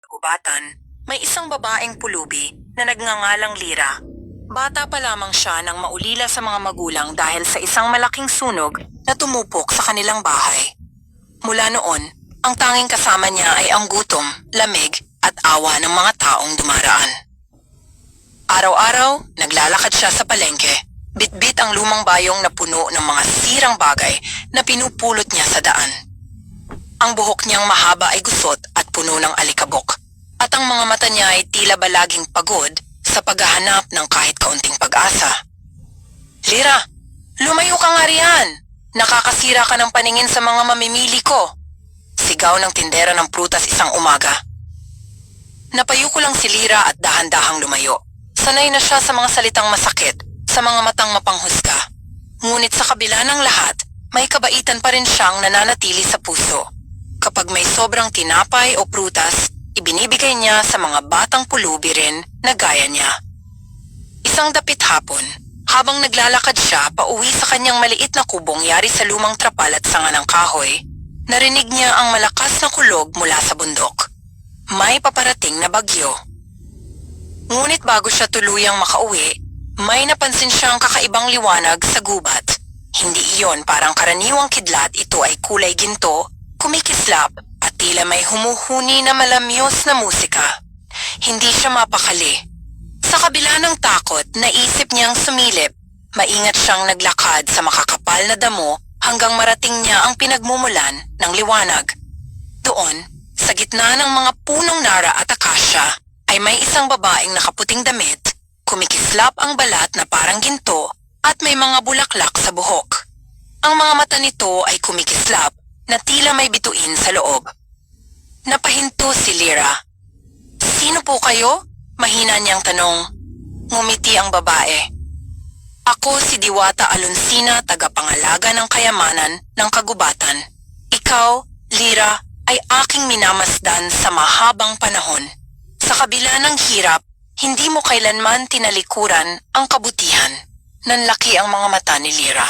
kagubatan, may isang babaeng pulubi na nagngangalang Lira. Bata pa lamang siya nang maulila sa mga magulang dahil sa isang malaking sunog na tumupok sa kanilang bahay. Mula noon, ang tanging kasama niya ay ang gutom, lamig at awa ng mga taong dumaraan. Araw-araw, naglalakad siya sa palengke. Bitbit ang lumang bayong na puno ng mga sirang bagay na pinupulot niya sa daan. Ang buhok niyang mahaba ay gusot at puno ng alikabok, at ang mga mata niya ay tila ba laging pagod sa paghahanap ng kahit kaunting pag-asa. Lira, lumayo ka nga riyan! Nakakasira ka ng paningin sa mga mamimili ko! Sigaw ng tindera ng prutas isang umaga. Napayuko lang si Lira at dahan-dahang lumayo. Sanay na siya sa mga salitang masakit, sa mga matang mapanghusga. Ngunit sa kabila ng lahat, may kabaitan pa rin siyang nananatili sa puso. Kapag may sobrang tinapay o prutas, ibinibigay niya sa mga batang pulubi rin na gaya niya. Isang dapit hapon, habang naglalakad siya pauwi sa kanyang maliit na kubong yari sa lumang trapal at sanga ng kahoy, narinig niya ang malakas na kulog mula sa bundok. May paparating na bagyo. Ngunit bago siya tuluyang makauwi, may napansin siyang kakaibang liwanag sa gubat. Hindi iyon parang karaniwang kidlat, ito ay kulay ginto, kumikislap at tila may humuhuni na malamyos na musika. Hindi siya mapakali. Sa kabila ng takot, naisip niyang sumilip. Maingat siyang naglakad sa makakapal na damo hanggang marating niya ang pinagmumulan ng liwanag. Doon, sa gitna ng mga punong nara at akasya, ay may isang babaeng nakaputing damit, kumikislap ang balat na parang ginto at may mga bulaklak sa buhok. Ang mga mata nito ay kumikislap na tila may bituin sa loob. Napahinto si Lira. "Sino po kayo?" Mahina niyang tanong. Ngumiti ang babae. "Ako si Diwata Alonsina, tagapangalaga ng kayamanan ng kagubatan. Ikaw, Lira, ay aking minamasdan sa mahabang panahon. Sa kabila ng hirap, hindi mo kailanman tinalikuran ang kabutihan." Nanlaki ang mga mata ni Lira.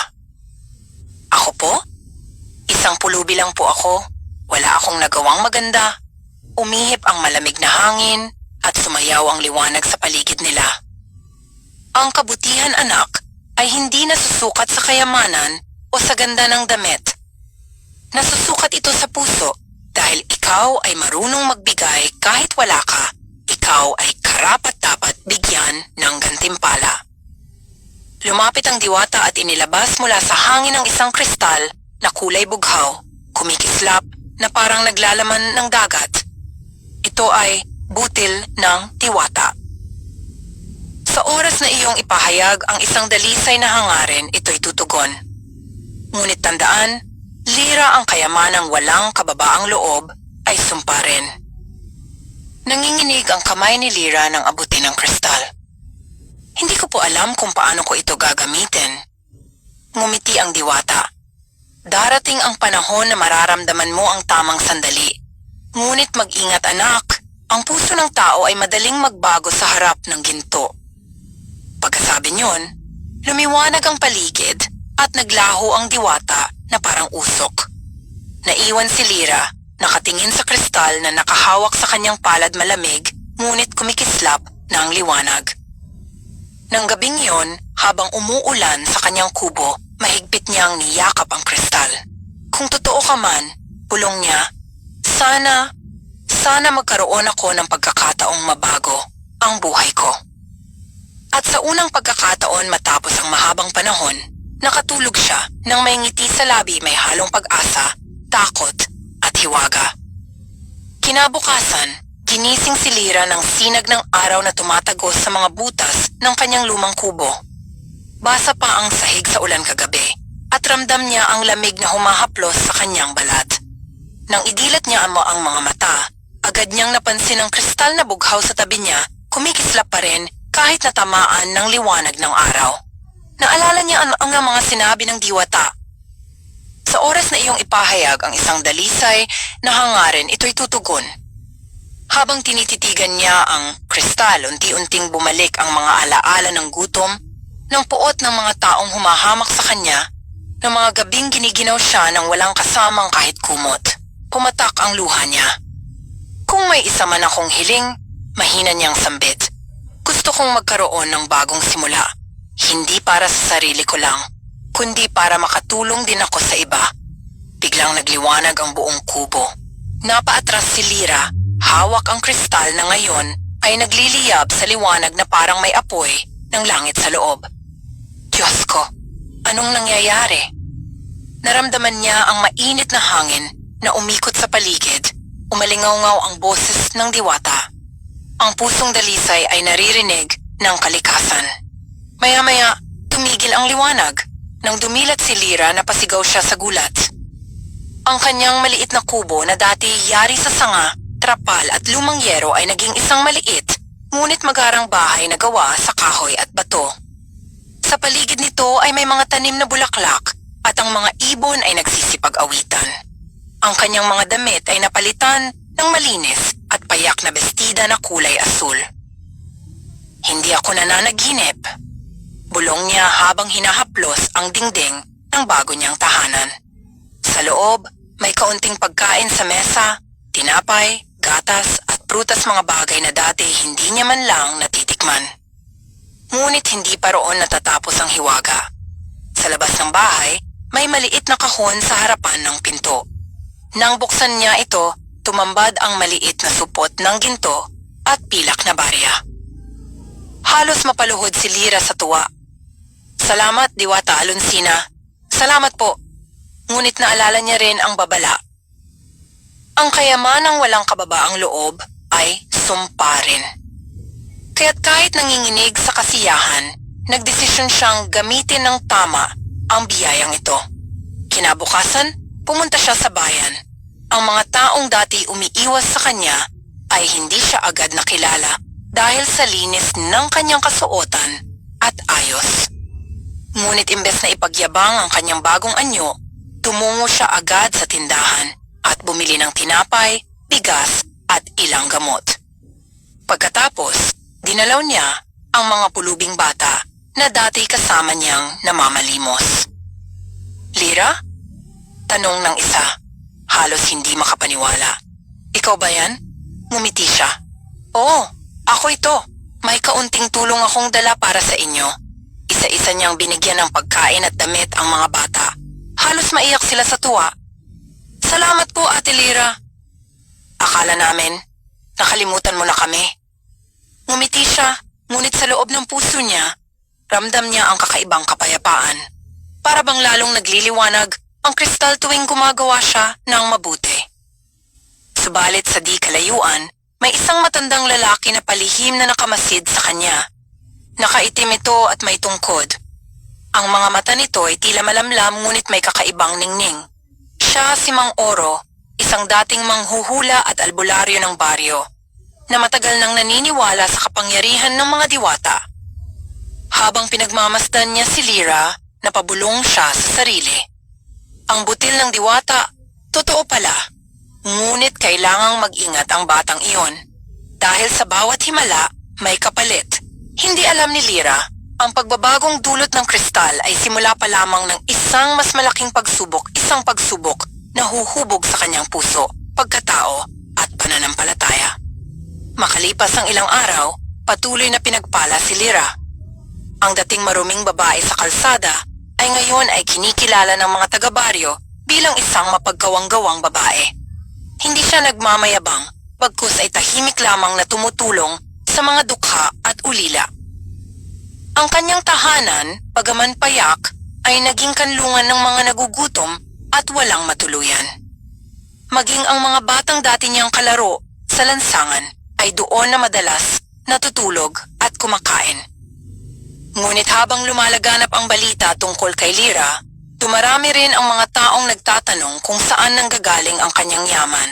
"Ako po? Isang pulubi lang po ako. Wala akong nagawang maganda." Umihip ang malamig na hangin at sumayaw ang liwanag sa paligid nila. "Ang kabutihan, anak, ay hindi nasusukat sa kayamanan o sa ganda ng damit. Nasusukat ito sa puso dahil ikaw ay marunong magbigay kahit wala ka. Ikaw ay karapat-dapat bigyan ng gantimpala." Lumapit ang diwata at inilabas mula sa hangin ang isang kristal na kulay bughaw, kumikislap na parang naglalaman ng dagat. Ito ay butil ng diwata. "Sa oras na iyong ipahayag ang isang dalisay na hangarin, ito'y tutugon. Ngunit tandaan, Lira, ang kayamanang walang kababaang loob ay sumpa rin." Nanginginig ang kamay ni Lira nang abutin ang kristal. "Hindi ko po alam kung paano ko ito gagamitin." Ngumiti ang diwata. "Darating ang panahon na mararamdaman mo ang tamang sandali. Ngunit mag-ingat, anak, ang puso ng tao ay madaling magbago sa harap ng ginto." Pagkasabi niyon, lumiwanag ang paligid at naglaho ang diwata na parang usok. Naiwan si Lira, nakatingin sa kristal na nakahawak sa kanyang palad malamig, ngunit kumikislap na ang liwanag. Nang gabing yon, habang umuulan sa kanyang kubo, mahigpit niyang niyakap ang kristal. "Kung totoo ka man," bulong niya, sana magkaroon ako ng pagkakataong mabago ang buhay ko." At sa unang pagkakataon matapos ang mahabang panahon, nakatulog siya nang may ngiti sa labi, may halong pag-asa, takot at hiwaga. Kinabukasan, ginising si Lira ng sinag ng araw na tumatagos sa mga butas ng kanyang lumang kubo. Basa pa ang sahig sa ulan kagabi at ramdam niya ang lamig na humahaplos sa kanyang balat. Nang idilat niya ang mga mata, agad niyang napansin ang kristal na bughaw sa tabi niya, kumikislap pa rin kahit natamaan ng liwanag ng araw. Naalala niya ang mga sinabi ng diwata. "Sa oras na iyong ipahayag ang isang dalisay na hangarin, ito'y tutugon." Habang tinititigan niya ang kristal, unti-unting bumalik ang mga alaala ng gutom, ng puot ng mga taong humahamak sa kanya, ng mga gabing giniginaw siya ng walang kasamang kahit kumot. Pumatak ang luha niya. "Kung Kung may isa man akong hiling, mahina niyang sambit. Gusto kong magkaroon ng bagong simula. Hindi para sa sarili ko lang, kundi para makatulong din ako sa iba. Biglang nagliwanag ang buong kubo. Napaatras si Lyra, hawak ang kristal na ngayon ay nagliliyab sa liwanag na parang may apoy ng langit sa loob. Diyos ko, anong nangyayari? Naramdaman niya ang mainit na hangin na umikot sa paligid. Umalingaw-ngaw ang boses ng diwata. Ang pusong dalisay ay naririnig ng kalikasan. Maya-maya, tumigil ang liwanag nang dumilat si Lyra na pasigaw siya sa gulat. Ang kanyang maliit na kubo na dati yari sa sanga, trapal at lumang yero ay naging isang maliit, ngunit magarang bahay na gawa sa kahoy at bato. Sa paligid nito ay may mga tanim na bulaklak at ang mga ibon ay nagsisipag-awitan. Ang kanyang mga damit ay napalitan ng malinis at payak na bestida na kulay asul. Hindi ako nananaginip. Bulong niya habang hinahaplos ang dingding ng bago niyang tahanan. Sa loob, may kaunting pagkain sa mesa, tinapay, gatas at prutas, mga bagay na dati hindi niya man lang natitikman. Ngunit hindi pa roon natatapos ang hiwaga. Sa labas ng bahay, may maliit na kahon sa harapan ng pinto. Nang buksan niya ito, tumambad ang maliit na supot ng ginto at pilak na barya. Halos mapaluhod si Lyra sa tuwa. Salamat, Diwata Alonsina. Salamat po. Ngunit naalala niya rin ang babala. Ang kayamanang walang kababaang loob ay sumpa rin. Kaya't kahit nanginginig sa kasiyahan, nagdesisyon siyang gamitin ng tama ang biyayang ito. Kinabukasan, pumunta siya sa bayan. Ang mga taong dati umiiwas sa kanya ay hindi siya agad nakilala dahil sa linis ng kanyang kasuotan at ayos. Ngunit imbes na ipagyabang ang kanyang bagong anyo, tumungo siya agad sa tindahan at bumili ng tinapay, bigas at ilang gamot. Pagkatapos, dinalaw niya ang mga pulubing bata na dati kasama niyang namamalimos. Lyra? Tanong ng isa, halos hindi makapaniwala. Ikaw ba yan? Ngumiti siya. Oo, ako ito. May kaunting tulong akong dala para sa inyo. Isa-isa niyang binigyan ng pagkain at damit ang mga bata. Halos maiyak sila sa tuwa. Salamat po, Ate Lyra. Akala namin, nakalimutan mo na kami. Ngumiti siya, ngunit sa loob ng puso niya, ramdam niya ang kakaibang kapayapaan. Para bang lalong nagliliwanag ang kristal tuwing gumagawa siya ng mabuti. Subalit sa di kalayuan, may isang matandang lalaki na palihim na nakamasid sa kanya. Nakaitim ito at may tungkod. Ang mga mata nito ay tila malamlam ngunit may kakaibang ningning. Siya si Mang Oro, isang dating manghuhula at albularyo ng baryo, na matagal nang naniniwala sa kapangyarihan ng mga diwata. Habang pinagmamasdan niya si Lyra, napabulong siya sa sarili. Ang butil ng diwata, totoo pala, ngunit kailangang mag-ingat ang batang iyon. Dahil sa bawat himala, may kapalit. Hindi alam ni Lyra, ang pagbabagong dulot ng kristal ay simula pa lamang ng isang mas malaking pagsubok, isang pagsubok na huhubog sa kanyang puso, pagkatao at pananampalataya. Makalipas ang ilang araw, patuloy na pinagpala si Lyra. Ang dating maruming babae sa kalsada ay ngayon ay kinikilala ng mga taga-baryo bilang isang mapagkawang-gawang babae. Hindi siya nagmamayabang, bagkus ay tahimik lamang na tumutulong sa mga dukha at ulila. Ang kanyang tahanan, bagaman payak, ay naging kanlungan ng mga nagugutom at walang matuluyan. Maging ang mga batang dati niyang kalaro sa lansangan ay doon na madalas natutulog at kumakain. Ngunit habang lumalaganap ang balita tungkol kay Lyra, dumarami rin ang mga taong nagtatanong kung saan nanggagaling ang kanyang yaman.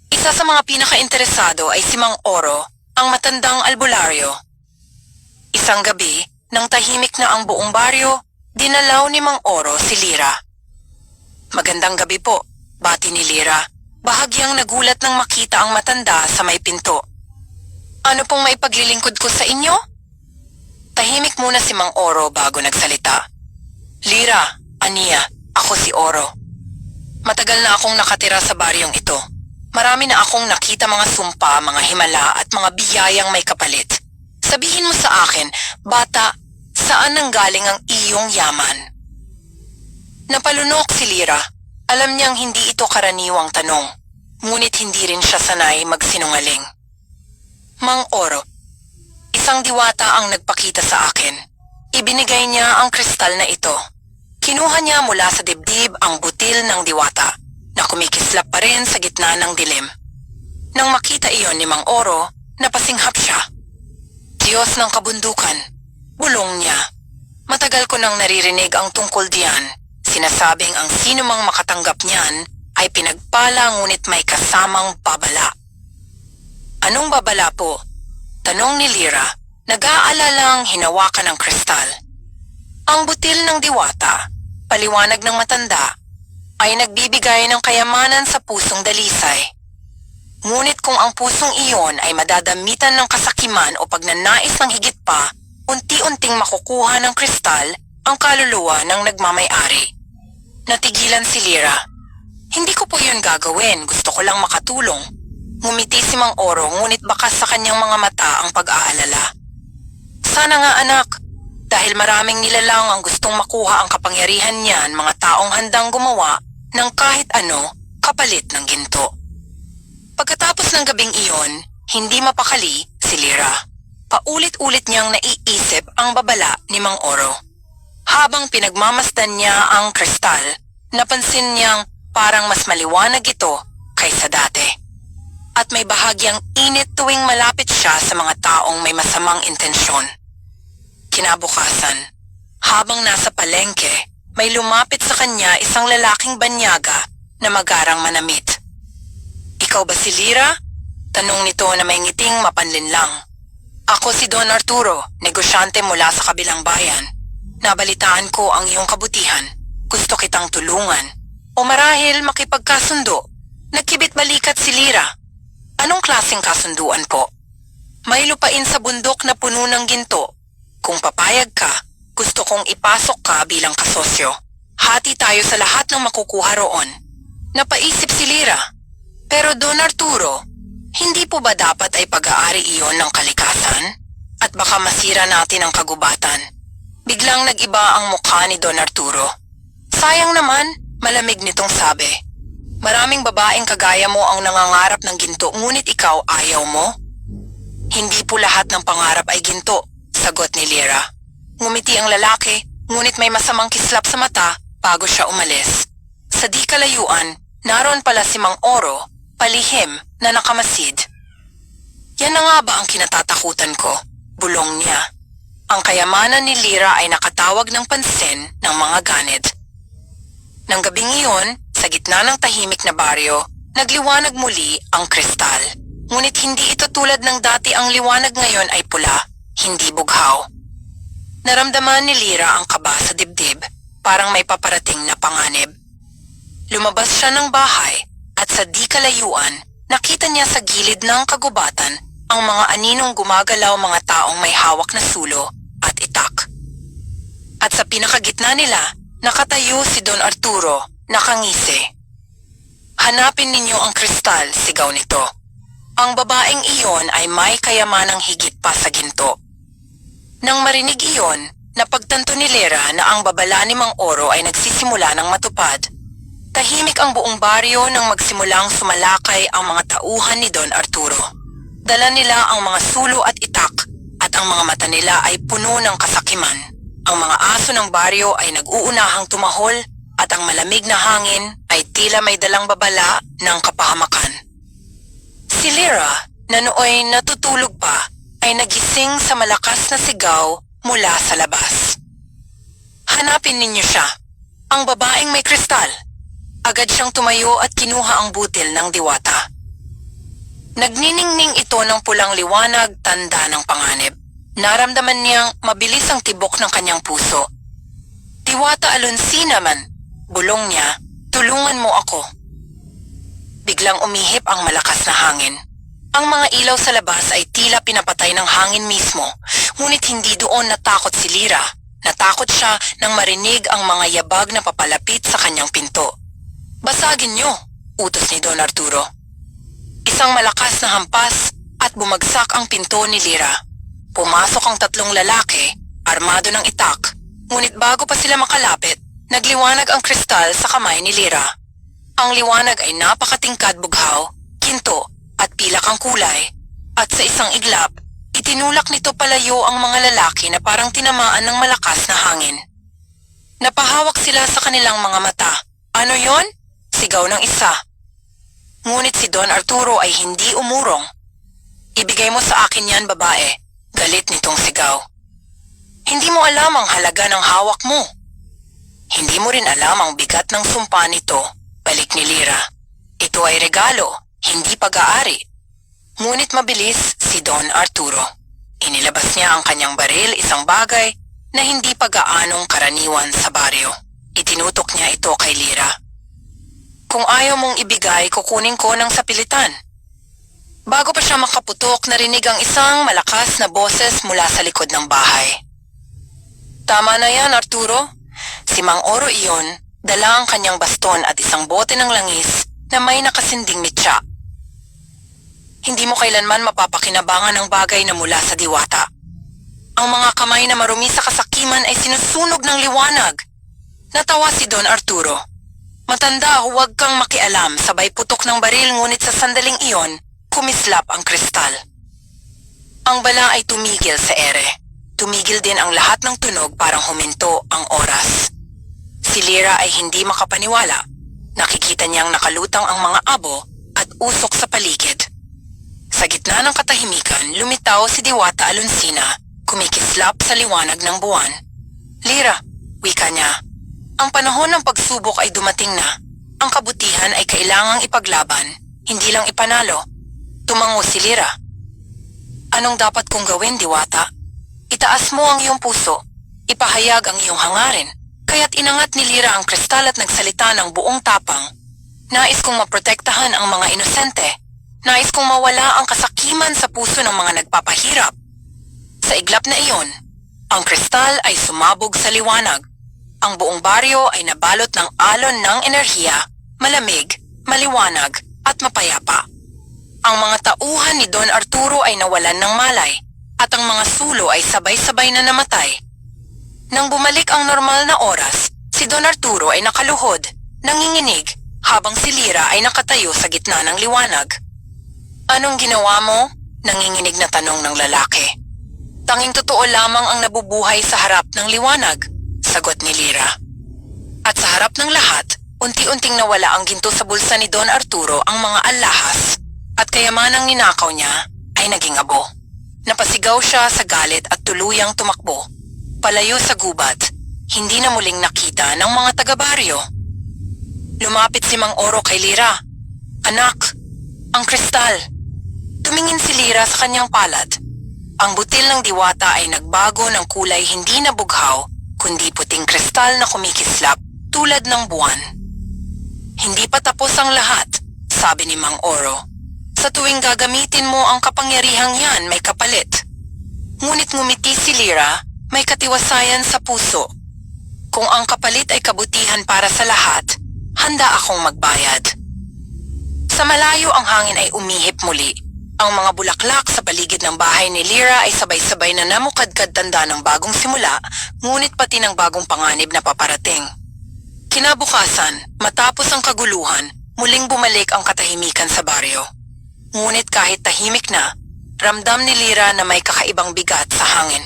Isa sa mga pinaka-interesado ay si Mang Oro, ang matandang albularyo. Isang gabi, nang tahimik na ang buong baryo, dinalaw ni Mang Oro si Lyra. Magandang gabi po, bati ni Lyra, bahagyang nagulat nang makita ang matanda sa may pinto. Ano pong maipaglilingkod ko sa inyo? Tahimik muna si Mang Oro bago nagsalita. Lyra, Ania, ako si Oro. Matagal na akong nakatira sa baryong ito. Marami na akong nakita mga sumpa, mga himala at mga biyayang may kapalit. Sabihin mo sa akin, bata, saan nanggaling ang iyong yaman? Napalunok si Lyra. Alam niyang hindi ito karaniwang tanong, ngunit hindi rin siya sanay magsinungaling. Mang Oro, isang diwata ang nagpakita sa akin. Ibinigay niya ang kristal na ito. Kinuha niya mula sa dibdib ang butil ng diwata na kumikislap pa rin sa gitna ng dilim. Nang makita iyon ni Mang Oro, napasinghap siya. Diyos ng kabundukan, bulong niya. Matagal ko nang naririnig ang tungkol diyan. Sinasabing ang sino mang makatanggap niyan ay pinagpala ngunit may kasamang babala. Anong babala po? Tanong ni Lyra, nag-aalalang hinawakan ng kristal. Ang butil ng diwata, paliwanag ng matanda, ay nagbibigay ng kayamanan sa pusong dalisay. Ngunit kung ang pusong iyon ay madadamitan ng kasakiman o pagnanais ng higit pa, unti-unting makukuha ng kristal ang kaluluwa ng nagmamay-ari. Natigilan si Lyra. Hindi ko po yun gagawin, gusto ko lang makatulong. Ngumiti si Mang Oro ngunit bakas sa kanyang mga mata ang pag-aalala. Sana nga anak, dahil maraming nilalang ang gustong makuha ang kapangyarihan niyan, mga taong handang gumawa ng kahit ano kapalit ng ginto. Pagkatapos ng gabing iyon, hindi mapakali si Lyra. Paulit-ulit niyang naiisip ang babala ni Mang Oro. Habang pinagmamasdan niya ang kristal, napansin niyang parang mas maliwanag ito kaysa dati. At may bahagyang init tuwing malapit siya sa mga taong may masamang intensyon. Kinabukasan, habang nasa palengke, may lumapit sa kanya isang lalaking banyaga na magarang manamit. Ikaw ba si Lyra? Tanong nito na may ngiting mapanlinlang. Ako si Don Arturo, negosyante mula sa kabilang bayan. Nabalitaan ko ang iyong kabutihan. Gusto kitang tulungan. O marahil makipagkasundo. Nagkibit balikat si Lyra. Anong klaseng kasunduan po? May lupain sa bundok na puno ng ginto. Kung papayag ka, gusto kong ipasok ka bilang kasosyo. Hati tayo sa lahat ng makukuha roon. Napaisip si Lyra. Pero Don Arturo, hindi po ba dapat ay pag-aari iyon ng kalikasan? At baka masira natin ang kagubatan. Biglang nag-iba ang mukha ni Don Arturo. Sayang naman, malamig nitong sabi. Maraming babaeng kagaya mo ang nangangarap ng ginto ngunit ikaw ayaw mo? Hindi po lahat ng pangarap ay ginto, sagot ni Lyra. Ngumiti ang lalaki, ngunit may masamang kislap sa mata bago siya umalis. Sa di kalayuan, naroon pala si Mang Oro, palihim na nakamasid. Yan na nga ba ang kinatatakutan ko? Bulong niya. Ang kayamanan ni Lyra ay nakatawag ng pansin ng mga ganid. Nang gabing iyon, sa gitna ng tahimik na baryo, nagliwanag muli ang kristal. Ngunit hindi ito tulad ng dati, ang liwanag ngayon ay pula, hindi bughaw. Naramdaman ni Lyra ang kaba sa dibdib, parang may paparating na panganib. Lumabas siya ng bahay at sa di kalayuan, nakita niya sa gilid ng kagubatan ang mga aninong gumagalaw, mga taong may hawak na sulo at itak. At sa pinakagitna nila, nakatayo si Don Arturo, nakangisi. Hanapin ninyo ang kristal, sigaw nito. Ang babaeng iyon ay may kayamanang higit pa sa ginto. Nang marinig iyon, napagtanto ni Lyra na ang babala ni Mang Oro ay nagsisimula ng matupad. Tahimik ang buong baryo nang magsimulang sumalakay ang mga tauhan ni Don Arturo. Dala nila ang mga sulo at itak at ang mga mata nila ay puno ng kasakiman. Ang mga aso ng baryo ay nag-uunahang tumahol at ang malamig na hangin ay tila may dalang babala ng kapahamakan. Si Lyra, na nooy natutulog pa, ay nagising sa malakas na sigaw mula sa labas. Hanapin ninyo siya, ang babaeng may kristal. Agad siyang tumayo at kinuha ang butil ng diwata. Nagniningning ito ng pulang liwanag, tanda ng panganib. Naramdaman niyang mabilis ang tibok ng kanyang puso. Diwata Alonsina man, bulong niya, tulungan mo ako. Biglang umihip ang malakas na hangin. Ang mga ilaw sa labas ay tila pinapatay ng hangin mismo, ngunit hindi doon natakot si Lyra. Natakot siya nang marinig ang mga yabag na papalapit sa kanyang pinto. Basagin niyo, utos ni Don Arturo. Isang malakas na hampas at bumagsak ang pinto ni Lyra. Pumasok ang tatlong lalaki, armado ng itak, ngunit bago pa sila makalapit, nagliwanag ang kristal sa kamay ni Lyra. Ang liwanag ay napakatingkad bughaw, ginto at pilak ang kulay, at sa isang iglap, itinulak nito palayo ang mga lalaki na parang tinamaan ng malakas na hangin. Napahawak sila sa kanilang mga mata. Ano yon? Sigaw ng isa. Ngunit si Don Arturo ay hindi umurong. Ibigay mo sa akin yan, babae. Galit nitong sigaw. Hindi mo alam ang halaga ng hawak mo. Hindi mo rin alam ang bigat ng sumpa nito, balik ni Lyra. Ito ay regalo, hindi pag-aari. Ngunit mabilis si Don Arturo. Inilabas niya ang kanyang baril, isang bagay na hindi pa gaanong karaniwan sa baryo. Itinutok niya ito kay Lyra. Kung ayaw mong ibigay, kukunin ko ng sapilitan. Bago pa siya makaputok, narinig ang isang malakas na boses mula sa likod ng bahay. Tama na yan, Arturo. Si Mang Oro iyon, dala ang kanyang baston at isang bote ng langis na may nakasinding mitya. Hindi mo kailanman mapapakinabangan ang bagay na mula sa diwata. Ang mga kamay na marumi sa kasakiman ay sinusunog ng liwanag. Natawa si Don Arturo. Matanda, huwag kang makialam, sabay putok ng baril, ngunit sa sandaling iyon, kumislap ang kristal. Ang bala ay tumigil sa ere. Tumigil din ang lahat ng tunog, parang huminto ang oras. Si Lyra ay hindi makapaniwala. Nakikita niyang nakalutang ang mga abo at usok sa paligid. Sa gitna ng katahimikan, lumitaw si Diwata Alonsina, kumikislap sa liwanag ng buwan. Lyra, wika niya. Ang panahon ng pagsubok ay dumating na. Ang kabutihan ay kailangang ipaglaban, hindi lang ipanalo. Tumango si Lyra. Anong dapat kong gawin, Diwata? Itaas mo ang iyong puso. Ipahayag ang iyong hangarin. Kaya't inangat ni Lyra ang kristal at nagsalita ng buong tapang. Nais kong maprotektahan ang mga inosente. Nais kong mawala ang kasakiman sa puso ng mga nagpapahirap. Sa iglap na iyon, ang kristal ay sumabog sa liwanag. Ang buong baryo ay nabalot ng alon ng enerhiya, malamig, maliwanag, at mapayapa. Ang mga tauhan ni Don Arturo ay nawalan ng malay, at ang mga sulo ay sabay-sabay na namatay. Nang bumalik ang normal na oras, si Don Arturo ay nakaluhod, nanginginig, habang si Lyra ay nakatayo sa gitna ng liwanag. Anong ginawa mo? Nanginginig na tanong ng lalaki. Tanging totoo lamang ang nabubuhay sa harap ng liwanag, sagot ni Lyra. At sa harap ng lahat, unti-unting nawala ang ginto sa bulsa ni Don Arturo, ang mga alahas, at kayamanang ninakaw niya ay naging abo. Napasigaw siya sa galit at tuluyang tumakbo. Palayo sa gubat, hindi na muling nakita ng mga taga-baryo. Lumapit si Mang Oro kay Lyra. Anak, ang kristal. Tumingin si Lyra sa kanyang palad. Ang butil ng diwata ay nagbago ng kulay, hindi na bughaw, kundi puting kristal na kumikislap tulad ng buwan. Hindi pa tapos ang lahat, sabi ni Mang Oro. Sa tuwing gagamitin mo ang kapangyarihang yan, may kapalit. Ngunit ngumiti si Lyra, may katiwasayan sa puso. Kung ang kapalit ay kabutihan para sa lahat, handa akong magbayad. Sa malayo ang hangin ay umihip muli. Ang mga bulaklak sa paligid ng bahay ni Lyra ay sabay-sabay na namukadkad, tanda ng bagong simula, ngunit pati ng bagong panganib na paparating. Kinabukasan, matapos ang kaguluhan, muling bumalik ang katahimikan sa baryo. Ngunit kahit tahimik na, ramdam ni Lyra na may kakaibang bigat sa hangin.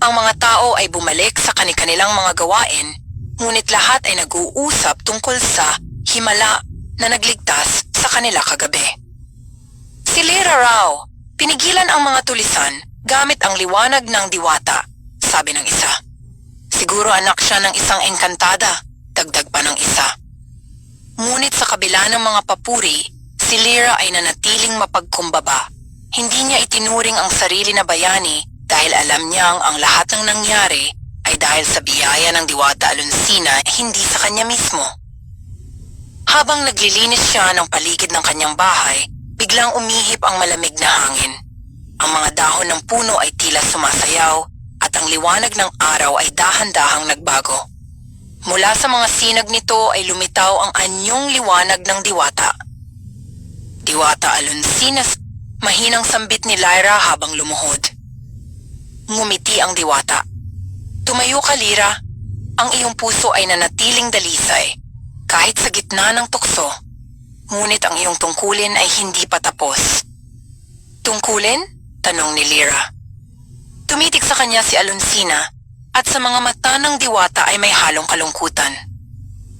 Ang mga tao ay bumalik sa kani-kanilang mga gawain, ngunit lahat ay nag-uusap tungkol sa himala na nagligtas sa kanila kagabi. Si Lyra raw, pinigilan ang mga tulisan gamit ang liwanag ng diwata, sabi ng isa. Siguro anak siya ng isang engkantada, dagdag pa ng isa. Ngunit sa kabila ng mga papuri, si Lyra ay nanatiling mapagkumbaba. Hindi niya itinuring ang sarili na bayani dahil alam niyang ang lahat ng nangyari ay dahil sa biyaya ng Diwata Alonsina, hindi sa kanya mismo. Habang naglilinis siya ng paligid ng kanyang bahay, biglang umihip ang malamig na hangin. Ang mga dahon ng puno ay tila sumasayaw at ang liwanag ng araw ay dahan-dahang nagbago. Mula sa mga sinag nito ay lumitaw ang anyong liwanag ng diwata. Diwata Alonsinas, mahinang sambit ni Lyra habang lumuhod. Ngumiti ang Diwata. Tumayo ka, Lyra. Ang iyong puso ay nanatiling dalisay, kahit sa gitna ng tukso. Ngunit ang iyong tungkulin ay hindi pa tapos. Tungkulin? Tanong ni Lyra. Tumitik sa kanya si Alonsina, at sa mga mata ng Diwata ay may halong kalungkutan.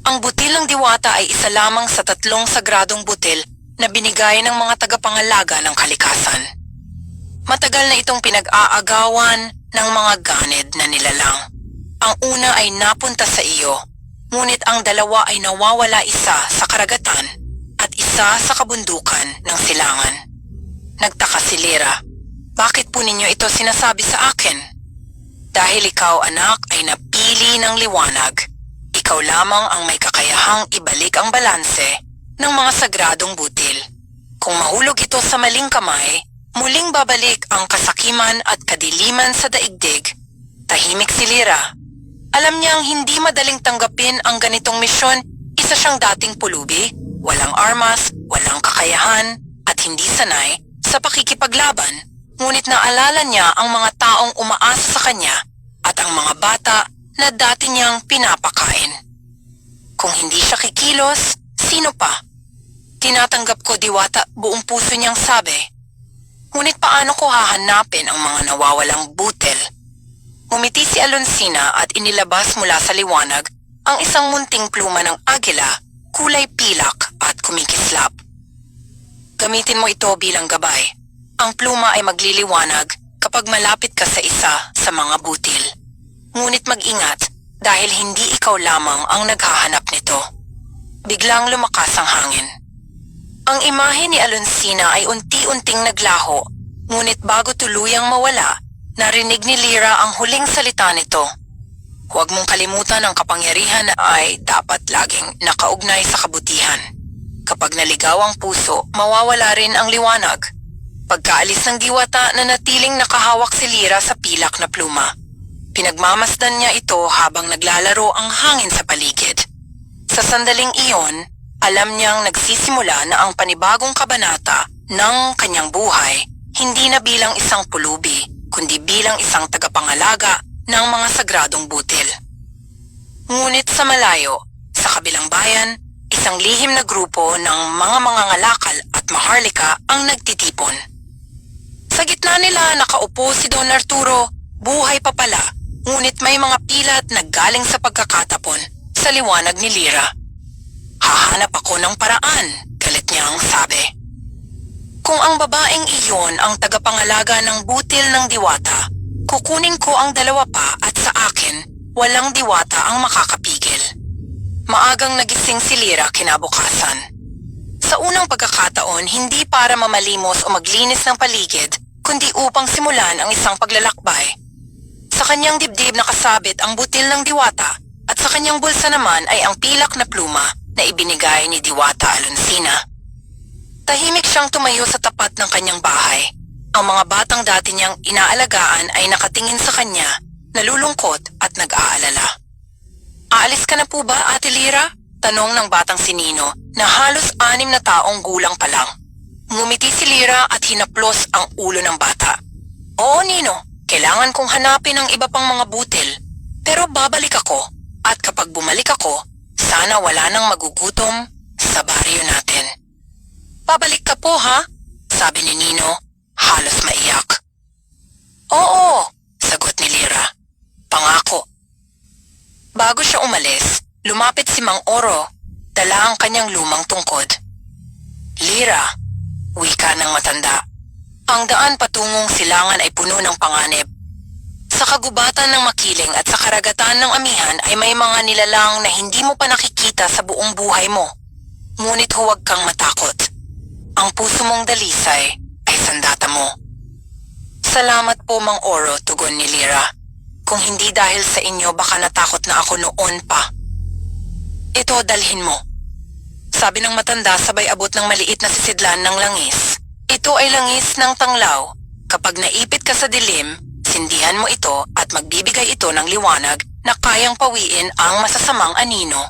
Ang butil ng Diwata ay isa lamang sa 3 sagradong butil na binigay ng mga tagapangalaga ng kalikasan. Matagal na itong pinag-aagawan ng mga ganid na nilalang. Ang una ay napunta sa iyo, ngunit ang 2 ay nawawala, isa sa karagatan at isa sa kabundukan ng silangan. Nagtaka si Lyra. Bakit po ninyo ito sinasabi sa akin? Dahil ikaw, anak, ay napili ng liwanag. Ikaw lamang ang may kakayahang ibalik ang balanse ng mga sagradong butil. Kung mahulog ito sa maling kamay, muling babalik ang kasakiman at kadiliman sa daigdig. Tahimik si Lyra. Alam niyang hindi madaling tanggapin ang ganitong misyon. Isa siyang dating pulubi, walang armas, walang kakayahan, at hindi sanay sa pakikipaglaban. Ngunit naalala niya ang mga taong umaasa sa kanya at ang mga bata na dati niyang pinapakain. Kung hindi siya kikilos, sino pa? Tinatanggap ko, Diwata, buong puso niyang sabi. Ngunit paano ko hahanapin ang mga nawawalang butil? Umiti si Alonsina at inilabas mula sa liwanag ang isang munting pluma ng agila, kulay pilak at kumikislap. Gamitin mo ito bilang gabay. Ang pluma ay magliliwanag kapag malapit ka sa isa sa mga butil. Ngunit mag-ingat dahil hindi ikaw lamang ang naghahanap nito. Biglang lumakas ang hangin. Ang imahe ni Alonsina ay unti-unting naglaho, ngunit bago tuluyang mawala, narinig ni Lyra ang huling salita nito. Huwag mong kalimutan ang kapangyarihan ay dapat laging nakaugnay sa kabutihan. Kapag naligaw ang puso, mawawala rin ang liwanag. Pagkaalis ng Diwata, nanatiling nakahawak si Lyra sa pilak na pluma. Pinagmamasdan niya ito habang naglalaro ang hangin sa paligid. Sa sandaling iyon, alam niyang nagsisimula na ang panibagong kabanata ng kanyang buhay, hindi na bilang isang pulubi, kundi bilang isang tagapangalaga ng mga sagradong butil. Ngunit sa malayo, sa kabilang bayan, isang lihim na grupo ng mga mangangalakal at maharlika ang nagtitipon. Sa gitna nila nakaupo si Don Arturo, buhay pa pala, ngunit may mga pilat na galing sa pagkakatapon sa liwanag ni Lyra. Hahanap ako ng paraan, galit niya ang sabi. Kung ang babaeng iyon ang tagapangalaga ng butil ng Diwata, kukunin ko ang 2 pa at sa akin, walang Diwata ang makakapigil. Maagang nagising si Lyra kinabukasan. Sa unang pagkakataon, hindi para mamalimos o maglinis ng paligid, kundi upang simulan ang isang paglalakbay. Sa kanyang dibdib nakasabit ang butil ng Diwata at sa kanyang bulsa naman ay ang pilak na pluma na ibinigay ni Diwata Alonsina. Tahimik siyang tumayo sa tapat ng kanyang bahay. Ang mga batang dati niyang inaalagaan ay nakatingin sa kanya, nalulungkot at nag-aalala. Aalis ka na po ba, Ate Lyra? Tanong ng batang si Nino na halos 6 na taong gulang pa lang. Ngumiti si Lyra at hinaplos ang ulo ng bata. Oo, Nino, kailangan kong hanapin ang iba pang mga butil, pero babalik ako at kapag bumalik ako, sana wala nang magugutom sa baryo natin. Babalik ka po, ha? Sabi ni Nino, halos maiyak. Oo, sagot ni Lyra. Pangako. Bago siya umalis, lumapit si Mang Oro, dala ang kanyang lumang tungkod. Lyra, wika ng matanda. Ang daan patungong silangan ay puno ng panganib. Sa kagubatan ng makiling at sa karagatan ng amihan ay may mga nilalang na hindi mo pa nakikita sa buong buhay mo. Ngunit huwag kang matakot. Ang puso mong dalisay ay sandata mo. Salamat po, Mang Oro, tugon ni Lyra. Kung hindi dahil sa inyo, baka natakot na ako noon pa. Ito, dalhin mo. Sabi ng matanda sabay abot ng maliit na sisidlan ng langis. Ito ay langis ng tanglaw. Kapag naipit ka sa dilim, sindihan mo ito at magbibigay ito ng liwanag na kayang pawiin ang masasamang anino.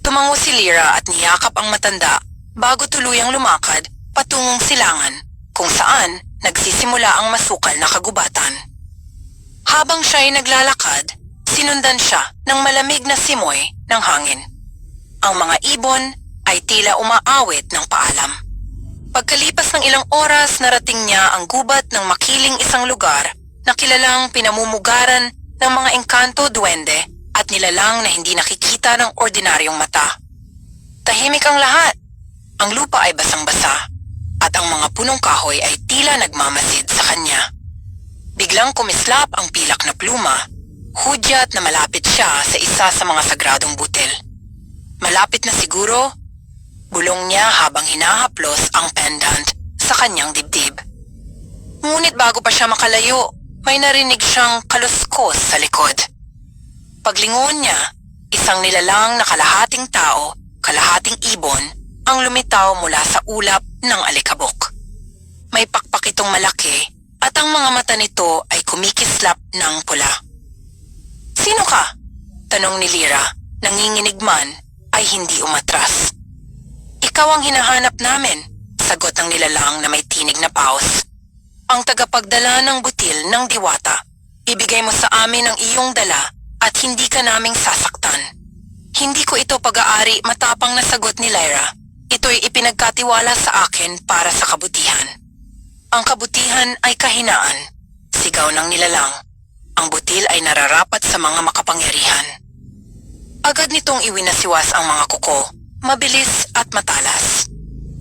Tumango si Lyra at niyakap ang matanda bago tuluyang lumakad patungong silangan kung saan nagsisimula ang masukal na kagubatan. Habang siya'y naglalakad, sinundan siya ng malamig na simoy ng hangin. Ang mga ibon ay tila umaawit ng paalam. Pagkalipas ng ilang oras, narating niya ang gubat ng makiling isang lugar na kilalang pinamumugaran ng mga engkanto, duwende at nilalang na hindi nakikita ng ordinaryong mata. Tahimik ang lahat. Ang lupa ay basang-basa at ang mga punong kahoy ay tila nagmamasid sa kanya. Biglang kumislap ang pilak na pluma, hudyat na malapit siya sa isa sa mga sagradong butil. Malapit na siguro, bulong niya habang hinahaplos ang pendant sa kanyang dibdib. Ngunit bago pa siya makalayo, may narinig siyang kaluskos sa likod. Paglingon niya, isang nilalang na kalahating tao, kalahating ibon, ang lumitaw mula sa ulap ng alikabok. May pakpak itong malaki at ang mga mata nito ay kumikislap ng pula. "Sino ka?" tanong ni Lyra, nanginginig man ay hindi umatras. "Ikaw ang hinahanap namin," sagot ng nilalang na may tinig na paos. "Ang tagapagdala ng butil ng diwata. Ibigay mo sa amin ang iyong dala at hindi ka naming sasaktan." "Hindi ko ito pag-aari," matapang na sagot ni Lyra. "Ito'y ipinagkatiwala sa akin para sa kabutihan." "Ang kabutihan ay kahinaan," sigaw ng nilalang. "Ang butil ay nararapat sa mga makapangyarihan." Agad nitong iwinasiwas ang mga kuko, mabilis at matalas.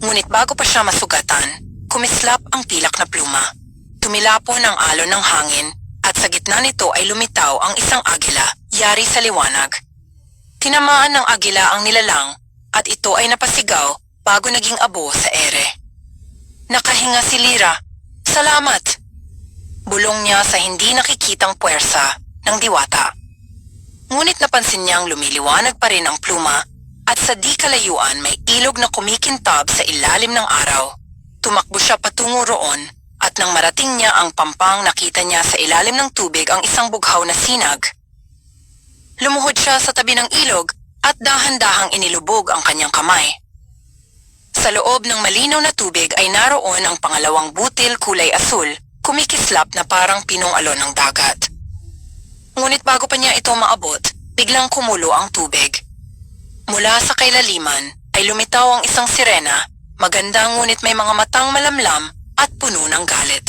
Ngunit bago pa siya masugatan, kumislap ang pilak na pluma. Tumilapon ang alon ng hangin at sa gitna nito ay lumitaw ang isang agila, yari sa liwanag. Tinamaan ng agila ang nilalang at ito ay napasigaw bago naging abo sa ere. Nakahinga si Lyra. "Salamat!" bulong niya sa hindi nakikitang puwersa ng diwata. Ngunit napansin niyang lumiliwanag pa rin ang pluma at sa di kalayuan may ilog na kumikintab sa ilalim ng araw. Tumakbo siya patungo roon at nang marating niya ang pampang, nakita niya sa ilalim ng tubig ang isang bughaw na sinag. Lumuhod siya sa tabi ng ilog at dahan-dahang inilubog ang kanyang kamay. Sa loob ng malinaw na tubig ay naroon ang pangalawang butil kulay asul, kumikislap na parang pinong alon ng dagat. Ngunit bago pa niya ito maabot, biglang kumulo ang tubig. Mula sa kailaliman ay lumitaw ang isang sirena, maganda ngunit may mga matang malamlam at puno ng galit.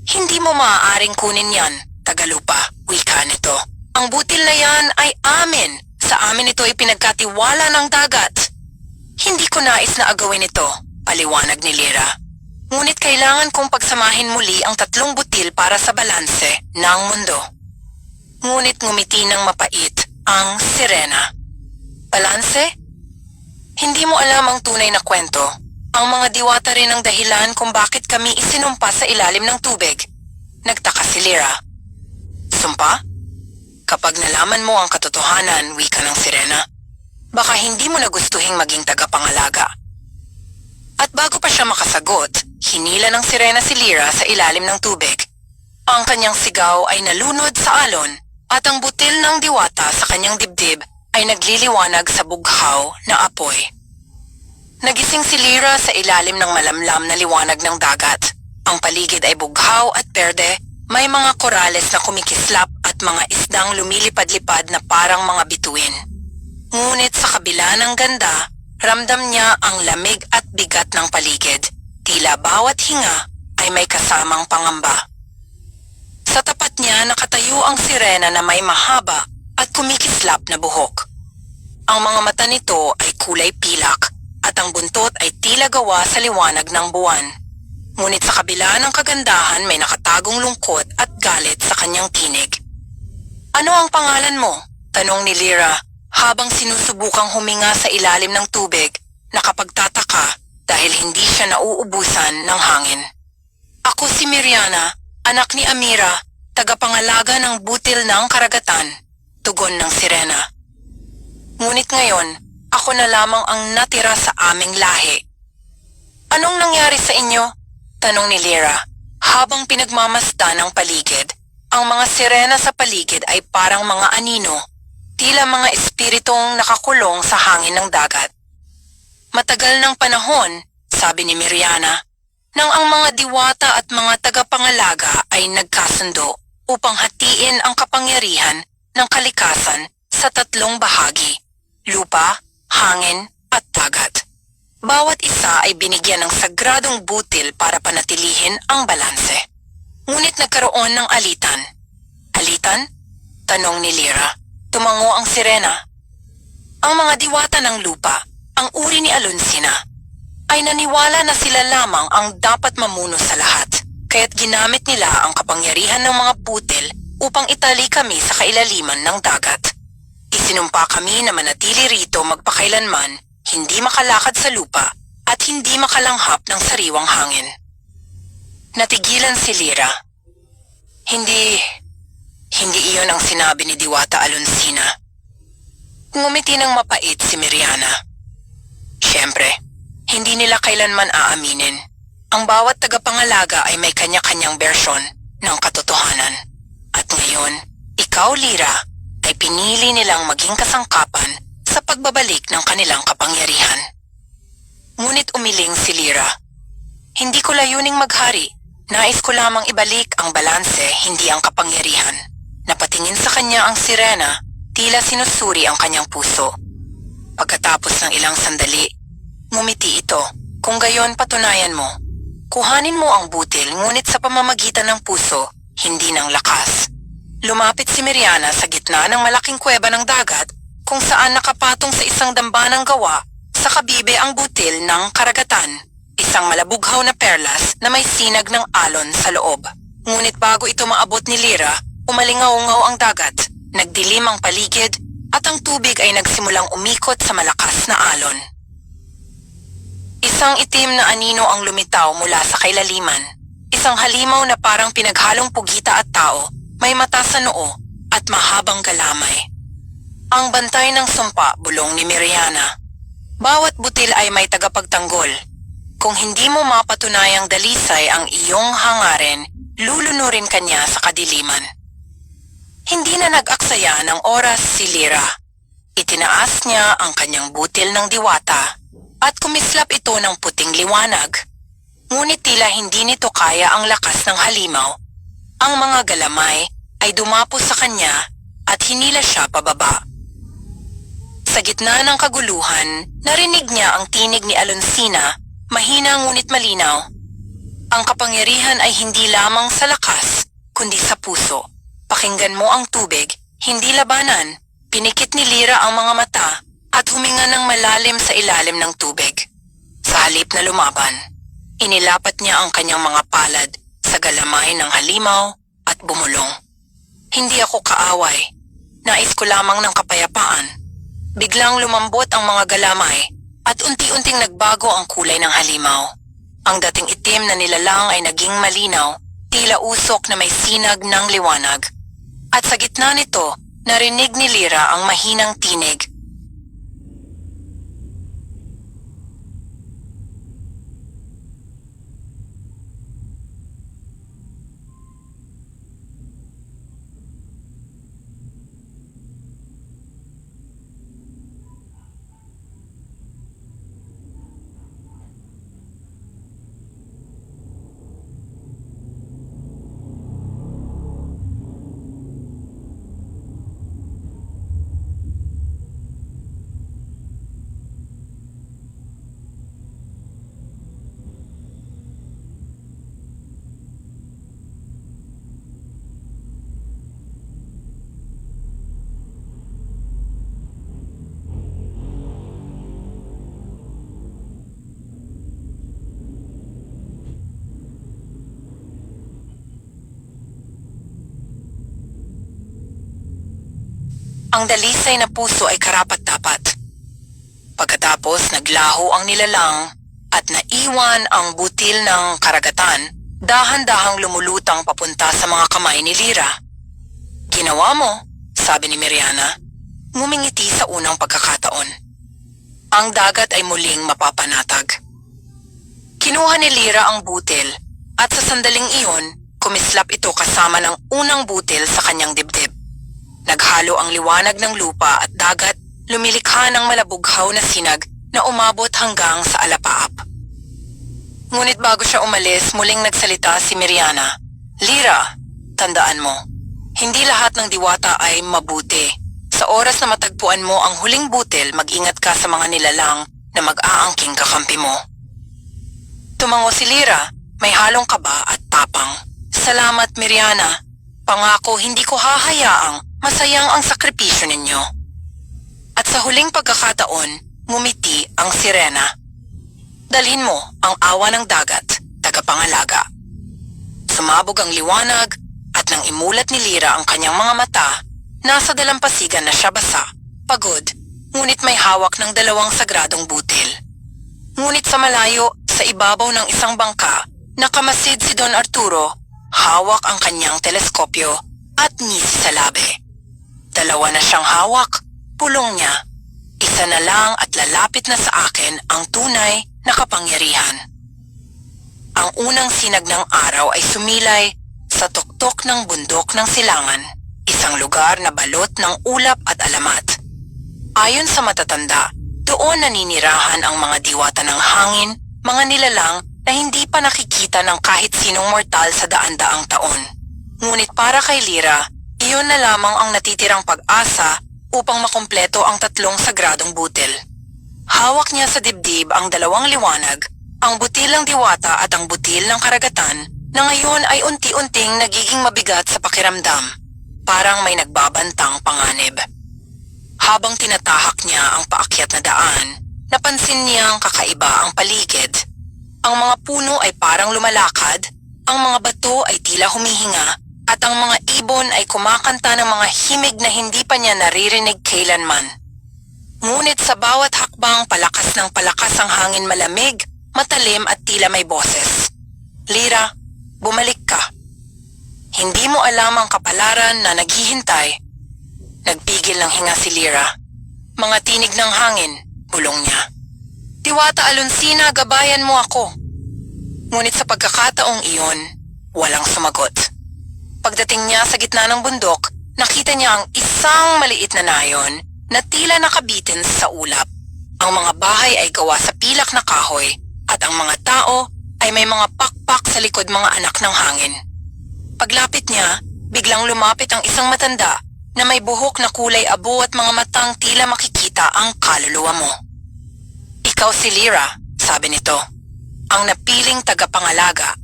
"Hindi mo maaaring kunin yan, tagalupa," wika nito. "Ang butil na yan ay amin. Sa amin ito ipinagkatiwala ng dagat." "Hindi ko nais na agawin ito," paliwanag ni Lyra. "Ngunit kailangan kong pagsamahin muli ang tatlong butil para sa balanse ng mundo." Ngunit ngumiti ng mapait ang sirena. "Balanse? Hindi mo alam ang tunay na kwento. Ang mga diwata rin ang dahilan kung bakit kami isinumpa sa ilalim ng tubig." Nagtaka si Lyra. "Sumpa? Kapag nalaman mo ang katotohanan," wika ng sirena, "baka hindi mo nagustuhing maging tagapangalaga." At bago pa siya makasagot, hinila ng sirena si Lyra sa ilalim ng tubig. Ang kanyang sigaw ay nalunod sa alon at ang butil ng diwata sa kanyang dibdib ay nagliliwanag sa bughaw na apoy. Nagising si Lyra sa ilalim ng malamlam na liwanag ng dagat. Ang paligid ay bughaw at berde, may mga korales na kumikislap at mga isdang lumilipad-lipad na parang mga bituin. Ngunit sa kabila ng ganda, ramdam niya ang lamig at bigat ng paligid. Tila bawat hinga ay may kasamang pangamba. Sa tapat niya nakatayo ang sirena na may mahaba at kumikislap na buhok. Ang mga mata nito ay kulay pilak at ang buntot ay tila gawa sa liwanag ng buwan. Ngunit sa kabila ng kagandahan may nakatagong lungkot at galit sa kanyang tinig. "Ano ang pangalan mo?" tanong ni Lyra habang sinusubukang huminga sa ilalim ng tubig, nakapagtataka dahil hindi siya nauubusan ng hangin. "Ako si Miriana, anak ni Amira, tagapangalaga ng butil ng karagatan," tugon ng sirena. "Ngunit ngayon, ako na lamang ang natira sa aming lahi." "Anong nangyari sa inyo?" tanong ni Lyra habang pinagmamasdan ang paligid. Ang mga sirena sa paligid ay parang mga anino, tila mga espiritong nakakulong sa hangin ng dagat. Matagal ng panahon, sabi ni Miriana, nang ang mga diwata at mga tagapangalaga ay nagkasundo upang hatiin ang kapangyarihan ng kalikasan sa 3 bahagi, lupa, hangin at dagat. Bawat isa ay binigyan ng sagradong butil para panatilihin ang balanse. Ngunit nagkaroon ng alitan. Alitan? Tanong ni Lyra. Tumango ang sirena. Ang mga diwata ng lupa, ang uri ni Alonsina, ay naniwala na sila lamang ang dapat mamuno sa lahat, kaya't ginamit nila ang kapangyarihan ng mga butil upang itali kami sa kailaliman ng dagat. Isinumpa kami na manatili rito magpakailanman, hindi makalakad sa lupa at hindi makalanghap ng sariwang hangin. Natigilan si Lyra. Hindi iyon ang sinabi ni Diwata Alonsina. Ngumiti ng mapait si Miriana. Siyempre, hindi nila kailanman aaminin. Ang bawat tagapangalaga ay may kanya-kanyang bersyon ng katotohanan. At ngayon, ikaw, Lyra, ay pinili nilang maging kasangkapan sa pagbabalik ng kanilang kapangyarihan. Ngunit umiling si Lyra. Hindi ko layuning maghari. Nais ko lamang ibalik ang balanse, hindi ang kapangyarihan. Napatingin sa kanya ang sirena, tila sinusuri ang kanyang puso. Pagkatapos ng ilang sandali, ngumiti ito. Kung gayon patunayan mo, kuhanin mo ang butil ngunit sa pamamagitan ng puso, hindi ng lakas. Lumapit si Miriana sa gitna ng malaking kuweba ng dagat kung saan nakapatong sa isang dambanang gawa sa kabibe ang butil ng karagatan, isang malabughaw na perlas na may sinag ng alon sa loob. Ngunit bago ito maabot ni Lyra, umalingaw-ngaw ang dagat, nagdilim ang paligid at ang tubig ay nagsimulang umikot sa malakas na alon. Isang itim na anino ang lumitaw mula sa kailaliman. Isang halimaw na parang pinaghalong pugita at tao, may mata sa noo at mahabang galamay. Ang bantay ng sumpa, bulong ni Miriana. Bawat butil ay may tagapagtanggol. Kung hindi mo mapatunayang dalisay ang iyong hangarin, lulunurin kanya sa kadiliman. Hindi na nag-aksaya ng oras si Lyra. Itinaas niya ang kanyang butil ng diwata at kumislap ito ng puting liwanag. Ngunit tila hindi nito kaya ang lakas ng halimaw. Ang mga galamay ay dumapo sa kanya at hinila siya pababa. Sa gitna ng kaguluhan, narinig niya ang tinig ni Alonsina, mahina ngunit malinaw. Ang kapangyarihan ay hindi lamang sa lakas, kundi sa puso. Pakinggan mo ang tubig, hindi labanan. Pinikit ni Lyra ang mga mata at huminga ng malalim sa ilalim ng tubig. Sa halip na lumaban, inilapat niya ang kanyang mga palad sa galamay ng halimaw at bumulong. Hindi ako kaaway. Nais ko lamang ng kapayapaan. Biglang lumambot ang mga galamay at unti-unting nagbago ang kulay ng halimaw. Ang dating itim na nilalang ay naging malinaw, tila usok na may sinag ng liwanag. At sa gitna nito, narinig ni Lyra ang mahinang tinig. Ang dalisay na puso ay karapat-dapat. Pagkatapos naglaho ang nilalang at naiwan ang butil ng karagatan, dahan-dahang lumulutang papunta sa mga kamay ni Lyra. Ginawa mo, sabi ni Miriana, ngumingiti sa unang pagkakataon. Ang dagat ay muling mapapanatag. Kinuha ni Lyra ang butil at sa sandaling iyon, kumislap ito kasama ng unang butil sa kanyang dibdib. Naghalo ang liwanag ng lupa at dagat, lumilikha ng malabughaw na sinag na umabot hanggang sa alapaap. Ngunit bago siya umalis, muling nagsalita si Miriana. Lyra, tandaan mo, hindi lahat ng diwata ay mabuti. Sa oras na matagpuan mo ang huling butil, mag-ingat ka sa mga nilalang na mag-aangking kakampi mo. Tumango si Lyra, may halong kaba at tapang. Salamat, Miriana. Pangako hindi ko hahayaang masayang ang sakripisyo ninyo. At sa huling pagkakataon, ngumiti ang sirena. Dalhin mo ang awa ng dagat, tagapangalaga. Sumabog ang liwanag at nang imulat ni Lyra ang kanyang mga mata, nasa dalampasigan na siya basa, pagod, ngunit may hawak ng 2 sagradong butil. Ngunit sa malayo, sa ibabaw ng isang bangka, nakamasid si Don Arturo, hawak ang kanyang teleskopyo at ngisi sa labi. 2 na siyang hawak, pulong niya. Isa na lang at lalapit na sa akin ang tunay na kapangyarihan. Ang unang sinag ng araw ay sumilay sa tuktok ng bundok ng Silangan, isang lugar na balot ng ulap at alamat. Ayon sa matatanda, doon naninirahan ang mga diwata ng hangin, mga nilalang na hindi pa nakikita ng kahit sinong mortal sa daan-daang taon. Ngunit para kay Lyra, iyon na lamang ang natitirang pag-asa upang makumpleto ang 3 sagradong butil. Hawak niya sa dibdib ang 2 liwanag, ang butil ng diwata at ang butil ng karagatan, na ngayon ay unti-unting nagiging mabigat sa pakiramdam, parang may nagbabantang panganib. Habang tinatahak niya ang paakyat na daan, napansin niyang kakaiba ang paligid. Ang mga puno ay parang lumalakad, ang mga bato ay tila humihinga, at ang mga ibon ay kumakanta ng mga himig na hindi pa niya naririnig kailanman. Ngunit sa bawat hakbang, palakas ng palakas ang hangin, malamig, matalim at tila may boses. Lyra, bumalik ka. Hindi mo alam ang kapalaran na naghihintay. Nagpigil ng hinga si Lyra. Mga tinig ng hangin, bulong niya. Diwata Alonsina, gabayan mo ako. Ngunit sa pagkakataong iyon, walang sumagot. Pagdating niya sa gitna ng bundok, nakita niya ang isang maliit na nayon na tila nakabitin sa ulap. Ang mga bahay ay gawa sa pilak na kahoy at ang mga tao ay may mga pakpak sa likod mga anak ng hangin. Paglapit niya, biglang lumapit ang isang matanda na may buhok na kulay abo at mga matang tila makikita ang kaluluwa mo. Ikaw si Lyra, sabi nito, ang napiling tagapangalaga.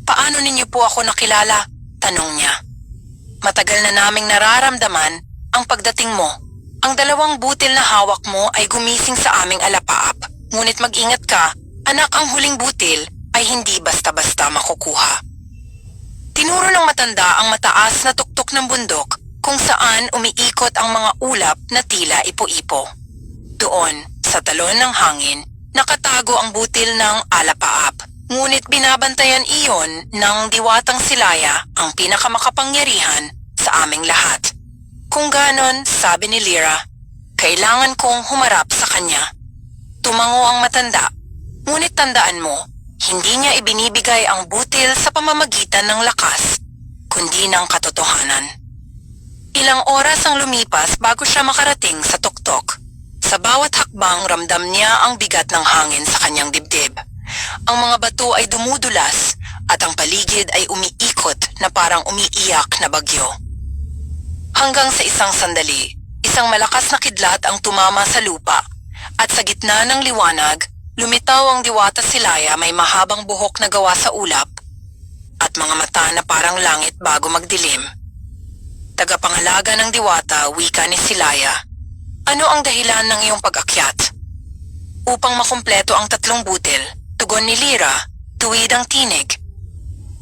Paano ninyo po ako nakilala? Tanong niya. Matagal na naming nararamdaman ang pagdating mo. Ang 2 butil na hawak mo ay gumising sa aming alapaap. Ngunit mag-ingat ka, anak, ang huling butil ay hindi basta-basta makukuha. Tinuro ng matanda ang mataas na tuktok ng bundok kung saan umiikot ang mga ulap na tila ipo-ipo. Doon, sa talon ng hangin, nakatago ang butil ng alapaap. Ngunit binabantayan iyon ng diwatang Silaya, ang pinakamakapangyarihan sa aming lahat. Kung ganon, sabi ni Lyra, kailangan kong humarap sa kanya. Tumango ang matanda, ngunit tandaan mo, hindi niya ibinibigay ang butil sa pamamagitan ng lakas, kundi ng katotohanan. Ilang oras ang lumipas bago siya makarating sa tuktok. Sa bawat hakbang, ramdam niya ang bigat ng hangin sa kanyang dibdib. Ang mga bato ay dumudulas at ang paligid ay umiikot na parang umiiyak na bagyo. Hanggang sa isang sandali, isang malakas na kidlat ang tumama sa lupa at sa gitna ng liwanag, lumitaw ang diwata Silaya, may mahabang buhok na gawa sa ulap at mga mata na parang langit bago magdilim. Tagapangalaga ng diwata, wika ni Silaya, ano ang dahilan ng iyong pag-akyat? Upang makumpleto ang 3 butil, tugon ni Lyra, tuwid ang tinig.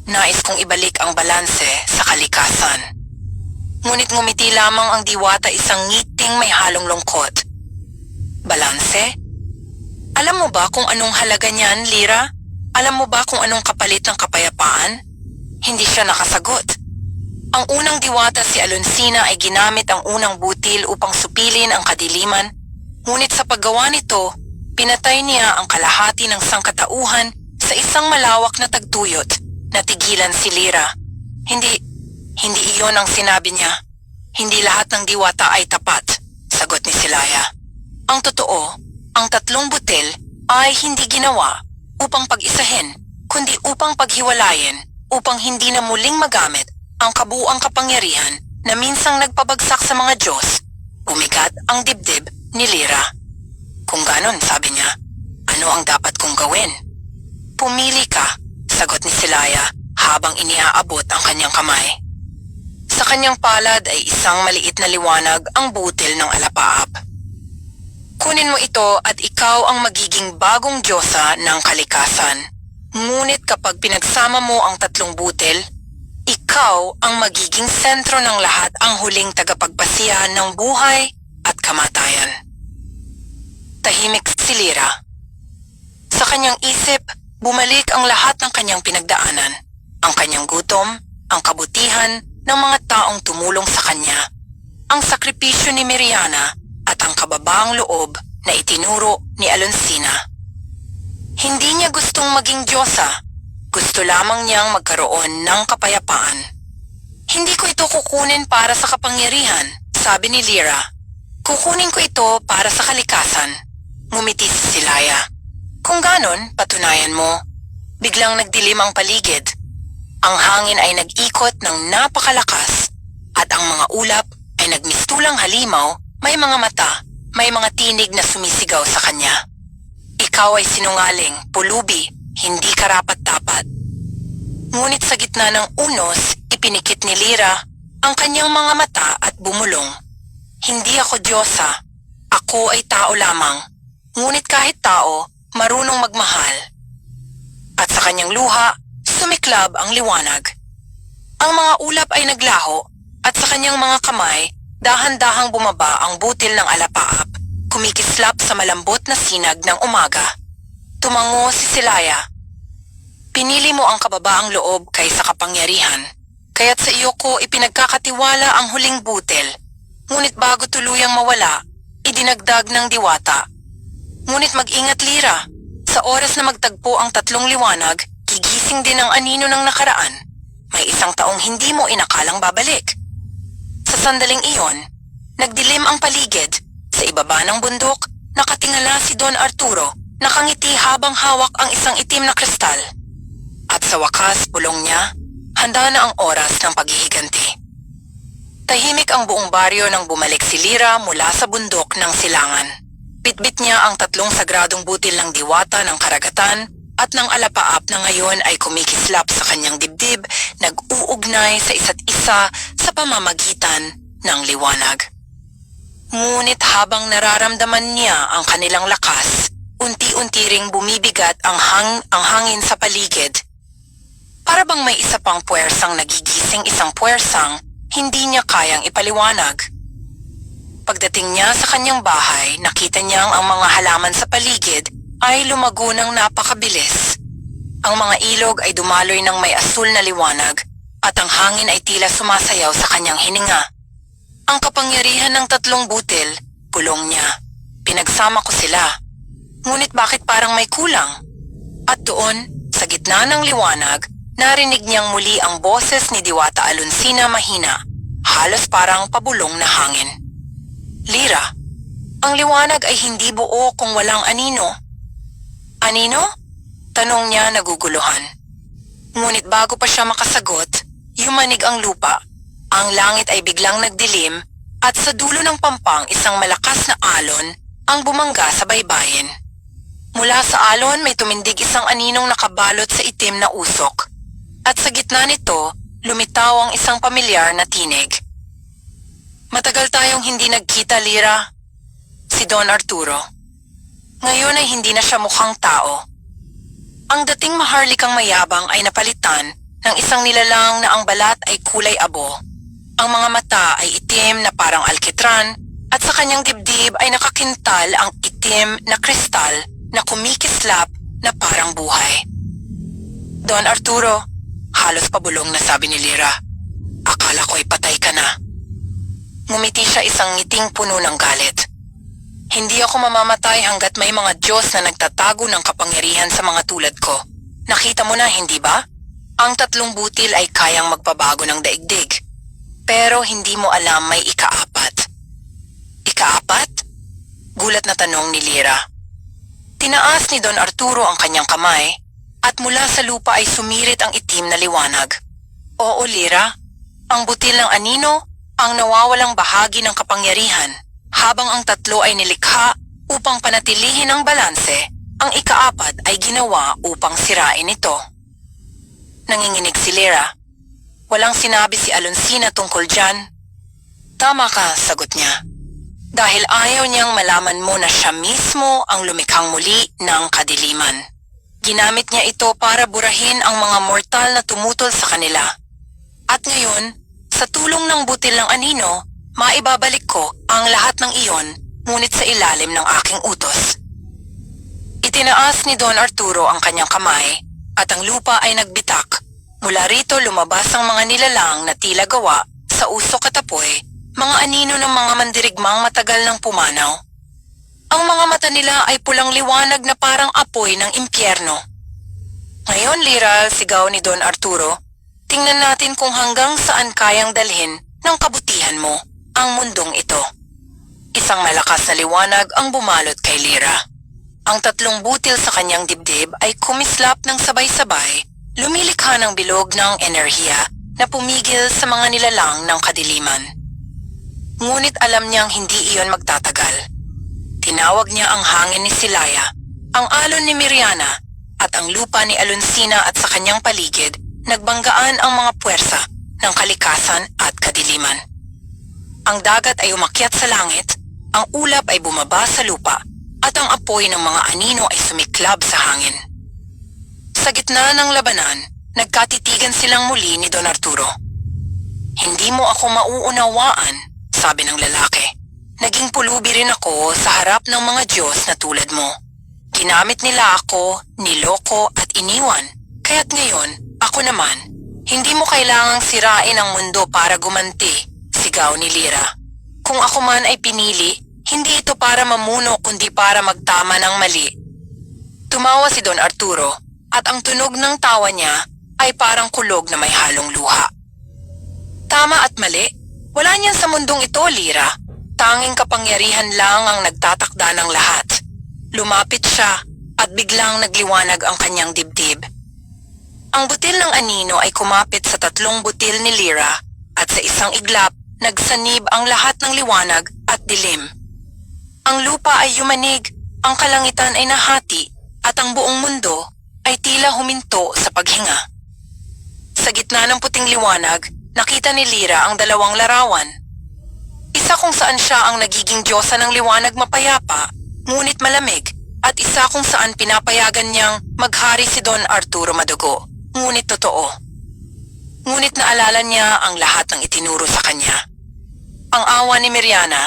Nais kong ibalik ang balanse sa kalikasan. Ngunit ngumiti lamang ang diwata, isang ngiting may halong lungkot. Balanse? Alam mo ba kung anong halaga niyan, Lyra? Alam mo ba kung anong kapalit ng kapayapaan? Hindi siya nakasagot. Ang unang diwata, si Alonsina, ay ginamit ang unang butil upang supilin ang kadiliman, ngunit sa paggawa nito, pinatay niya ang kalahati ng sangkatauhan sa isang malawak na tagtuyot. Natigilan si Lyra. Hindi iyon ang sinabi niya. Hindi lahat ng diwata ay tapat, sagot ni Silaya. Ang totoo, ang 3 butil ay hindi ginawa upang pag-isahin, kundi upang paghiwalayin, upang hindi na muling magamit ang kabuuang kapangyarihan na minsang nagpabagsak sa mga Diyos. Bumigat ang dibdib ni Lyra. Kung ganon, sabi niya, ano ang dapat kong gawin? Pumili ka, sagot ni Silaya habang iniaabot ang kanyang kamay. Sa kanyang palad ay isang maliit na liwanag ang butil ng alapaap. Kunin mo ito at ikaw ang magiging bagong diyosa ng kalikasan. Ngunit kapag pinagsama mo ang tatlong butil, ikaw ang magiging sentro ng lahat, ang huling tagapagpasiya ng buhay at kamatayan. Tahimik si Lyra. Sa kanyang isip, bumalik ang lahat ng kanyang pinagdaanan, ang kanyang gutom, ang kabutihan ng mga taong tumulong sa kanya, ang sakripisyo ni Meriana at ang kababaang loob na itinuro ni Alonsina. Hindi niya gustong maging diyosa, gusto lamang niyang magkaroon ng kapayapaan. Hindi ko ito kukunin para sa kapangyarihan, sabi ni Lyra. Kukunin ko ito para sa kalikasan, ngumiti si Silaya. Kung ganon, patunayan mo. Biglang nagdilim ang paligid. Ang hangin ay nag-ikot ng napakalakas at ang mga ulap ay nagmistulang halimaw, may mga mata, may mga tinig na sumisigaw sa kanya. Ikaw ay sinungaling, pulubi, hindi karapat-dapat. Ngunit sa gitna ng unos, ipinikit ni Lyra ang kanyang mga mata at bumulong. Hindi ako diyosa, ako ay tao lamang. Ngunit kahit tao, marunong magmahal. At sa kanyang luha, sumiklab ang liwanag. Ang mga ulap ay naglaho at sa kanyang mga kamay, dahan-dahang bumaba ang butil ng alapaap, kumikislap sa malambot na sinag ng umaga. Tumango si Silaya. Pinili mo ang kababaang loob kaysa kapangyarihan, kaya't sa iyo ko ipinagkakatiwala ang huling butil. Ngunit bago tuluyang mawala, idinagdag ng diwata. Ngunit mag-ingat, Lyra. Sa oras na magtagpo ang tatlong liwanag, gigising din ang anino ng nakaraan. May isang taong hindi mo inakalang babalik. Sa sandaling iyon, nagdilim ang paligid. Sa ibaba ng bundok, nakatingala si Don Arturo, nakangiti habang hawak ang isang itim na kristal. At sa wakas, bulong niya, handa na ang oras ng paghihiganti. Tahimik ang buong baryo nang bumalik si Lyra mula sa bundok ng silangan. Bitbit niya ang tatlong sagradong butil ng diwata ng karagatan at ng alapaap na ngayon ay kumikislap sa kanyang dibdib, nag-uugnay sa isa't isa sa pamamagitan ng liwanag. Ngunit habang nararamdaman niya ang kanilang lakas, unti-unti ring bumibigat ang hangin sa paligid. Para bang may isa pang puwersang nagigising, isang puwersang hindi niya kayang ipaliwanag. Pagdating niya sa kanyang bahay, nakita niyang ang mga halaman sa paligid ay lumago ng napakabilis. Ang mga ilog ay dumaloy ng may asul na liwanag at ang hangin ay tila sumasayaw sa kanyang hininga. Ang kapangyarihan ng tatlong butil, pulong niya. Pinagsama ko sila. Ngunit bakit parang may kulang? At doon, sa gitna ng liwanag, narinig niyang muli ang boses ni Diwata Alonsina mahina, halos parang pabulong na hangin. Lyra, ang liwanag ay hindi buo kung walang anino. Anino? Tanong niya naguguluhan. Ngunit bago pa siya makasagot, yumanig ang lupa. Ang langit ay biglang nagdilim at sa dulo ng pampang isang malakas na alon ang bumangga sa baybayin. Mula sa alon may tumindig isang aninong nakabalot sa itim na usok. At sa gitna nito, lumitaw ang isang pamilyar na tinig. Matagal tayong hindi nagkita, Lyra. Si Don Arturo. Ngayon ay hindi na siya mukhang tao. Ang dating maharlikang mayabang ay napalitan ng isang nilalang na ang balat ay kulay abo. Ang mga mata ay itim na parang alkitran at sa kanyang dibdib ay nakakintal ang itim na kristal na kumikislap na parang buhay. Don Arturo, halos pabulong na sabi ni Lyra. Akala ko ay patay ka na. Ngumiti siya, isang ngiting puno ng galit. Hindi ako mamamatay hanggat may mga Diyos na nagtatago ng kapangyarihan sa mga tulad ko. Nakita mo na, hindi ba? Ang tatlong butil ay kayang magpabago ng daigdig. Pero hindi mo alam may ikaapat. Ikaapat? Gulat na tanong ni Lyra. Tinaas ni Don Arturo ang kanyang kamay at mula sa lupa ay sumirit ang itim na liwanag. Oo, Lyra, ang butil ng anino ang nawawalang bahagi ng kapangyarihan habang ang tatlo ay nilikha upang panatilihin ang balanse, ang ikaapat ay ginawa upang sirain ito. Nanginginig si Lyra. Walang sinabi si Alonsina tungkol dyan. Tama ka, sagot niya. Dahil ayaw niyang malaman mo na siya mismo ang lumikhang muli ng kadiliman. Ginamit niya ito para burahin ang mga mortal na tumutol sa kanila. At ngayon, sa tulong ng butil ng anino, maibabalik ko ang lahat ng iyon ngunit sa ilalim ng aking utos. Itinaas ni Don Arturo ang kanyang kamay at ang lupa ay nagbitak. Mula rito lumabas ang mga nilalang na tila gawa sa usok at apoy, mga anino ng mga mandirigmang matagal ng pumanaw. Ang mga mata nila ay pulang liwanag na parang apoy ng impyerno. Ngayon, Lyra, sigaw ni Don Arturo, tingnan natin kung hanggang saan kayang dalhin ng kabutihan mo ang mundong ito. Isang malakas na liwanag ang bumalot kay Lyra. Ang tatlong butil sa kanyang dibdib ay kumislap ng sabay-sabay, lumilikha ng bilog ng enerhiya na pumigil sa mga nilalang ng kadiliman. Ngunit alam niyang hindi iyon magtatagal. Tinawag niya ang hangin ni Silaya, ang alon ni Miriana, at ang lupa ni Alonsina at sa kanyang paligid, nagbanggaan ang mga puwersa ng kalikasan at kadiliman. Ang dagat ay umakyat sa langit, ang ulap ay bumaba sa lupa, at ang apoy ng mga anino ay sumiklab sa hangin. Sa gitna ng labanan, nagkatitigan silang muli ni Don Arturo. Hindi mo ako mauunawaan, sabi ng lalaki. Naging pulubi rin ako sa harap ng mga Diyos na tulad mo. Ginamit nila ako, niloko at iniwan. Kaya't ngayon, ako naman, hindi mo kailangang sirain ang mundo para gumanti, sigaw ni Lyra. Kung ako man ay pinili, hindi ito para mamuno kundi para magtama ng mali. Tumawa si Don Arturo at ang tunog ng tawa niya ay parang kulog na may halong luha. Tama at mali? Wala niyan sa mundong ito, Lyra. Tanging kapangyarihan lang ang nagtatakda ng lahat. Lumapit siya at biglang nagliwanag ang kanyang dibdib. Ang butil ng anino ay kumapit sa tatlong butil ni Lyra at sa isang iglap, nagsanib ang lahat ng liwanag at dilim. Ang lupa ay yumanig, ang kalangitan ay nahati at ang buong mundo ay tila huminto sa paghinga. Sa gitna ng puting liwanag, nakita ni Lyra ang dalawang larawan. Isa kung saan siya ang nagiging diyosa ng liwanag mapayapa, ngunit malamig, at isa kung saan pinapayagan niyang maghari si Don Arturo Madugo, ngunit totoo. Ngunit naalala niya ang lahat ng itinuro sa kanya. Ang awa ni Miriana,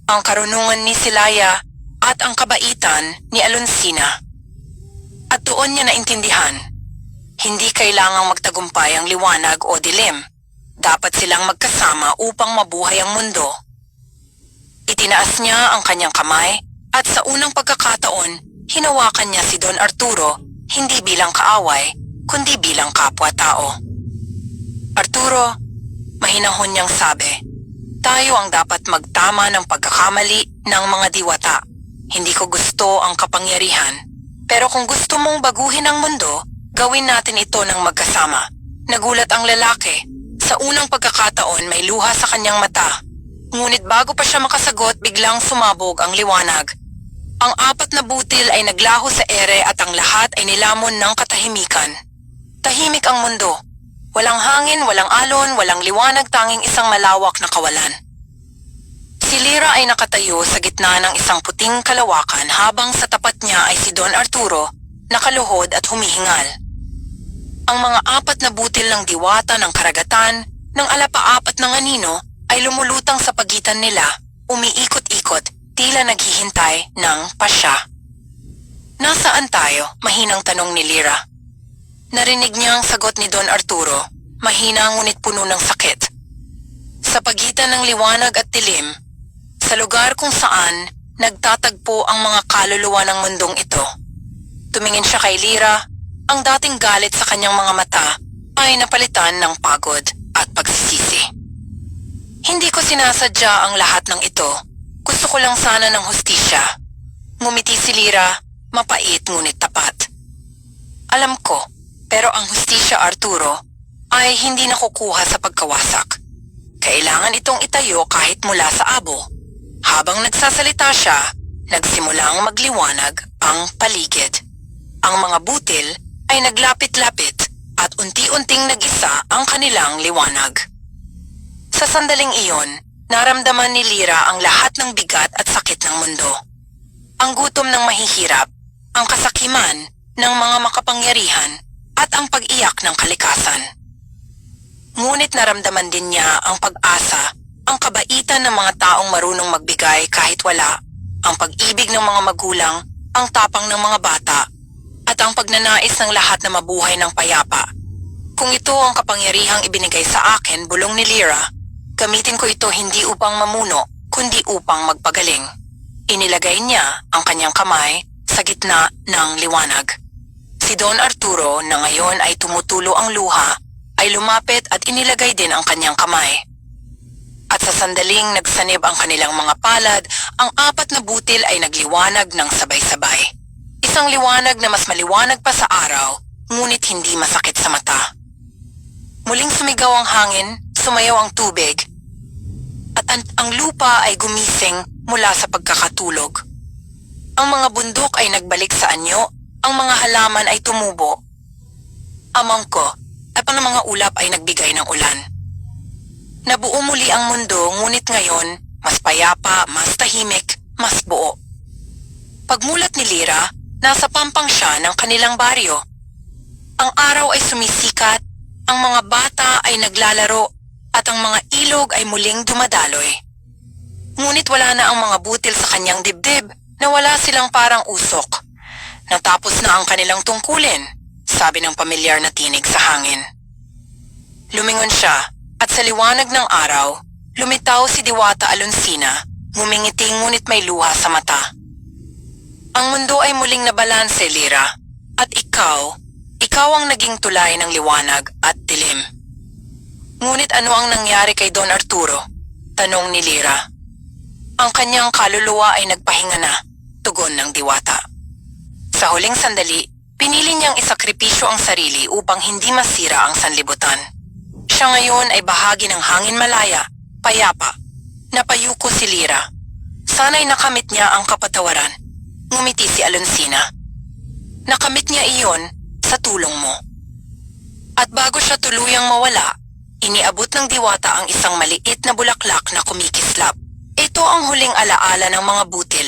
ang karunungan ni Silaya, at ang kabaitan ni Alonsina. At doon niya naintindihan, hindi kailangang magtagumpay ang liwanag o dilim. Dapat silang magkasama upang mabuhay ang mundo. Itinaas niya ang kanyang kamay at sa unang pagkakataon, hinawakan niya si Don Arturo hindi bilang kaaway, kundi bilang kapwa-tao. Arturo, mahinahon niyang sabi, tayo ang dapat magtama ng pagkakamali ng mga diwata. Hindi ko gusto ang kapangyarihan, pero kung gusto mong baguhin ang mundo, gawin natin ito ng magkasama. Nagulat ang lalaki. Sa unang pagkakataon may luha sa kanyang mata. Ngunit bago pa siya makasagot, biglang sumabog ang liwanag. Ang apat na butil ay naglaho sa ere at ang lahat ay nilamon ng katahimikan. Tahimik ang mundo. Walang hangin, walang alon, walang liwanag, tanging isang malawak na kawalan. Si Lyra ay nakatayo sa gitna ng isang puting kalawakan habang sa tapat niya ay si Don Arturo, nakaluhod at humihingal. Ang mga apat na butil ng diwata ng karagatan, ng alapaapat ng anino, ay lumulutang sa pagitan nila, umiikot-ikot, tila naghihintay ng pasya. Nasaan tayo? Mahinang tanong ni Lyra. Narinig niya ang sagot ni Don Arturo, mahina ngunit puno ng sakit. Sa pagitan ng liwanag at dilim, sa lugar kung saan nagtatagpo ang mga kaluluwa ng mundong ito. Tumingin siya kay Lyra, ang dating galit sa kanyang mga mata ay napalitan ng pagod at pagsisisi. Hindi ko sinasadya ang lahat ng ito. Gusto ko lang sana ng hustisya. Ngumiti si Lyra, mapait ngunit tapat. Alam ko, pero ang hustisya, Arturo, ay hindi nakukuha sa pagkawasak. Kailangan itong itayo kahit mula sa abo. Habang nagsasalita siya, nagsimulang magliwanag ang paligid. Ang mga butil ay naglapit-lapit at unti-unting nag-isa ang kanilang liwanag. Sa sandaling iyon, naramdaman ni Lyra ang lahat ng bigat at sakit ng mundo. Ang gutom ng mahihirap, ang kasakiman ng mga makapangyarihan at ang pag-iyak ng kalikasan. Ngunit naramdaman din niya ang pag-asa, ang kabaitan ng mga taong marunong magbigay kahit wala, ang pag-ibig ng mga magulang, ang tapang ng mga bata, at ang pagnanais ng lahat na mabuhay ng payapa. Kung ito ang kapangyarihang ibinigay sa akin, bulong ni Lyra, gamitin ko ito hindi upang mamuno, kundi upang magpagaling. Inilagay niya ang kanyang kamay sa gitna ng liwanag. Si Don Arturo, na ngayon ay tumutulo ang luha, ay lumapit at inilagay din ang kanyang kamay. At sa sandaling nagsanib ang kanilang mga palad, ang apat na butil ay nagliwanag ng sabay-sabay. Isang liwanag na mas maliwanag pa sa araw, ngunit hindi masakit sa mata. Muling sumigaw ang hangin, sumayaw ang tubig, at ang lupa ay gumising mula sa pagkakatulog. Ang mga bundok ay nagbalik sa anyo, ang mga halaman ay tumubo. Ang mangko at ang mga ulap ay nagbigay ng ulan. Nabuo muli ang mundo, ngunit ngayon, mas payapa, mas tahimik, mas buo. Pagmulat ni Lyra, nasa pampang siya ng kanilang baryo. Ang araw ay sumisikat, ang mga bata ay naglalaro, at ang mga ilog ay muling dumadaloy. Ngunit wala na ang mga butil sa kanyang dibdib, na wala silang parang usok. Natapos na ang kanilang tungkulin, sabi ng pamilyar na tinig sa hangin. Lumingon siya, at sa liwanag ng araw, lumitaw si Diwata Alonsina, ngumingiti ngunit may luha sa mata. Ang mundo ay muling nabalanse, Lyra, at ikaw ang naging tulay ng liwanag at dilim. Ngunit ano ang nangyari kay Don Arturo? Tanong ni Lyra. Ang kanyang kaluluwa ay nagpahinga na, tugon ng Diwata. Sa huling sandali, pinili niyang isakripisyo ang sarili upang hindi masira ang sanlibutan. Siya ngayon ay bahagi ng hangin malaya, payapa. Napayuko si Lyra. Sana'y nakamit niya ang kapatawaran. Ngumiti si Alonsina. Nakamit niya iyon sa tulong mo. At bago siya tuluyang mawala, iniabot ng Diwata ang isang maliit na bulaklak na kumikislap. Ito ang huling alaala ng mga butil.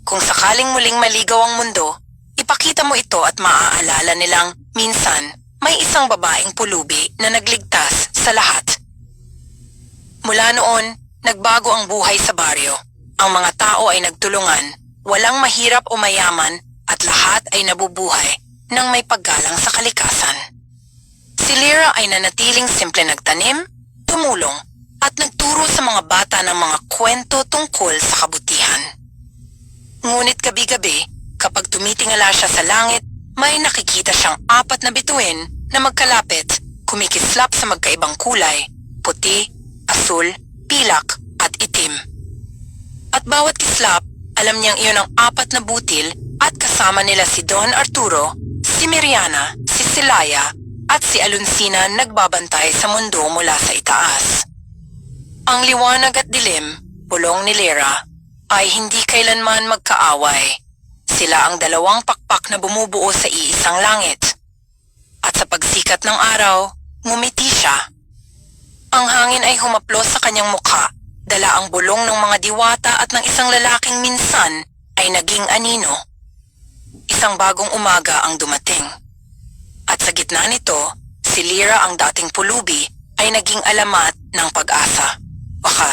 Kung sakaling muling maligaw ang mundo, ipakita mo ito at maaalala nilang minsan may isang babaeng pulubi na nagligtas sa lahat. Mula noon, nagbago ang buhay sa baryo. Ang mga tao ay nagtulungan, walang mahirap o mayaman, at lahat ay nabubuhay nang may paggalang sa kalikasan. Si Lyra ay nanatiling simple nagtanim, tumulong, at nagturo sa mga bata ng mga kwento tungkol sa kabutihan. Ngunit gabi-gabi, kapag tumitingala siya sa langit, may nakikita siyang apat na bituin na magkalapit, kumikislap sa magkaibang kulay, puti, asul, pilak, at itim. At bawat kislap, alam niyang iyon ang apat na butil at kasama nila si Don Arturo, si Miriana, si Celaya, at si Alonsina nagbabantay sa mundo mula sa itaas. Ang liwanag at dilim, bulong ni Lyra, ay hindi kailanman magkaaway. Sila ang dalawang pakpak na bumubuo sa iisang langit. At sa pagsikat ng araw, ngumiti siya. Ang hangin ay humaplos sa kanyang mukha, dala ang bulong ng mga diwata at ng isang lalaking minsan ay naging anino. Isang bagong umaga ang dumating. At sa gitna nito, si Lyra ang dating pulubi ay naging alamat ng pag-asa. Baka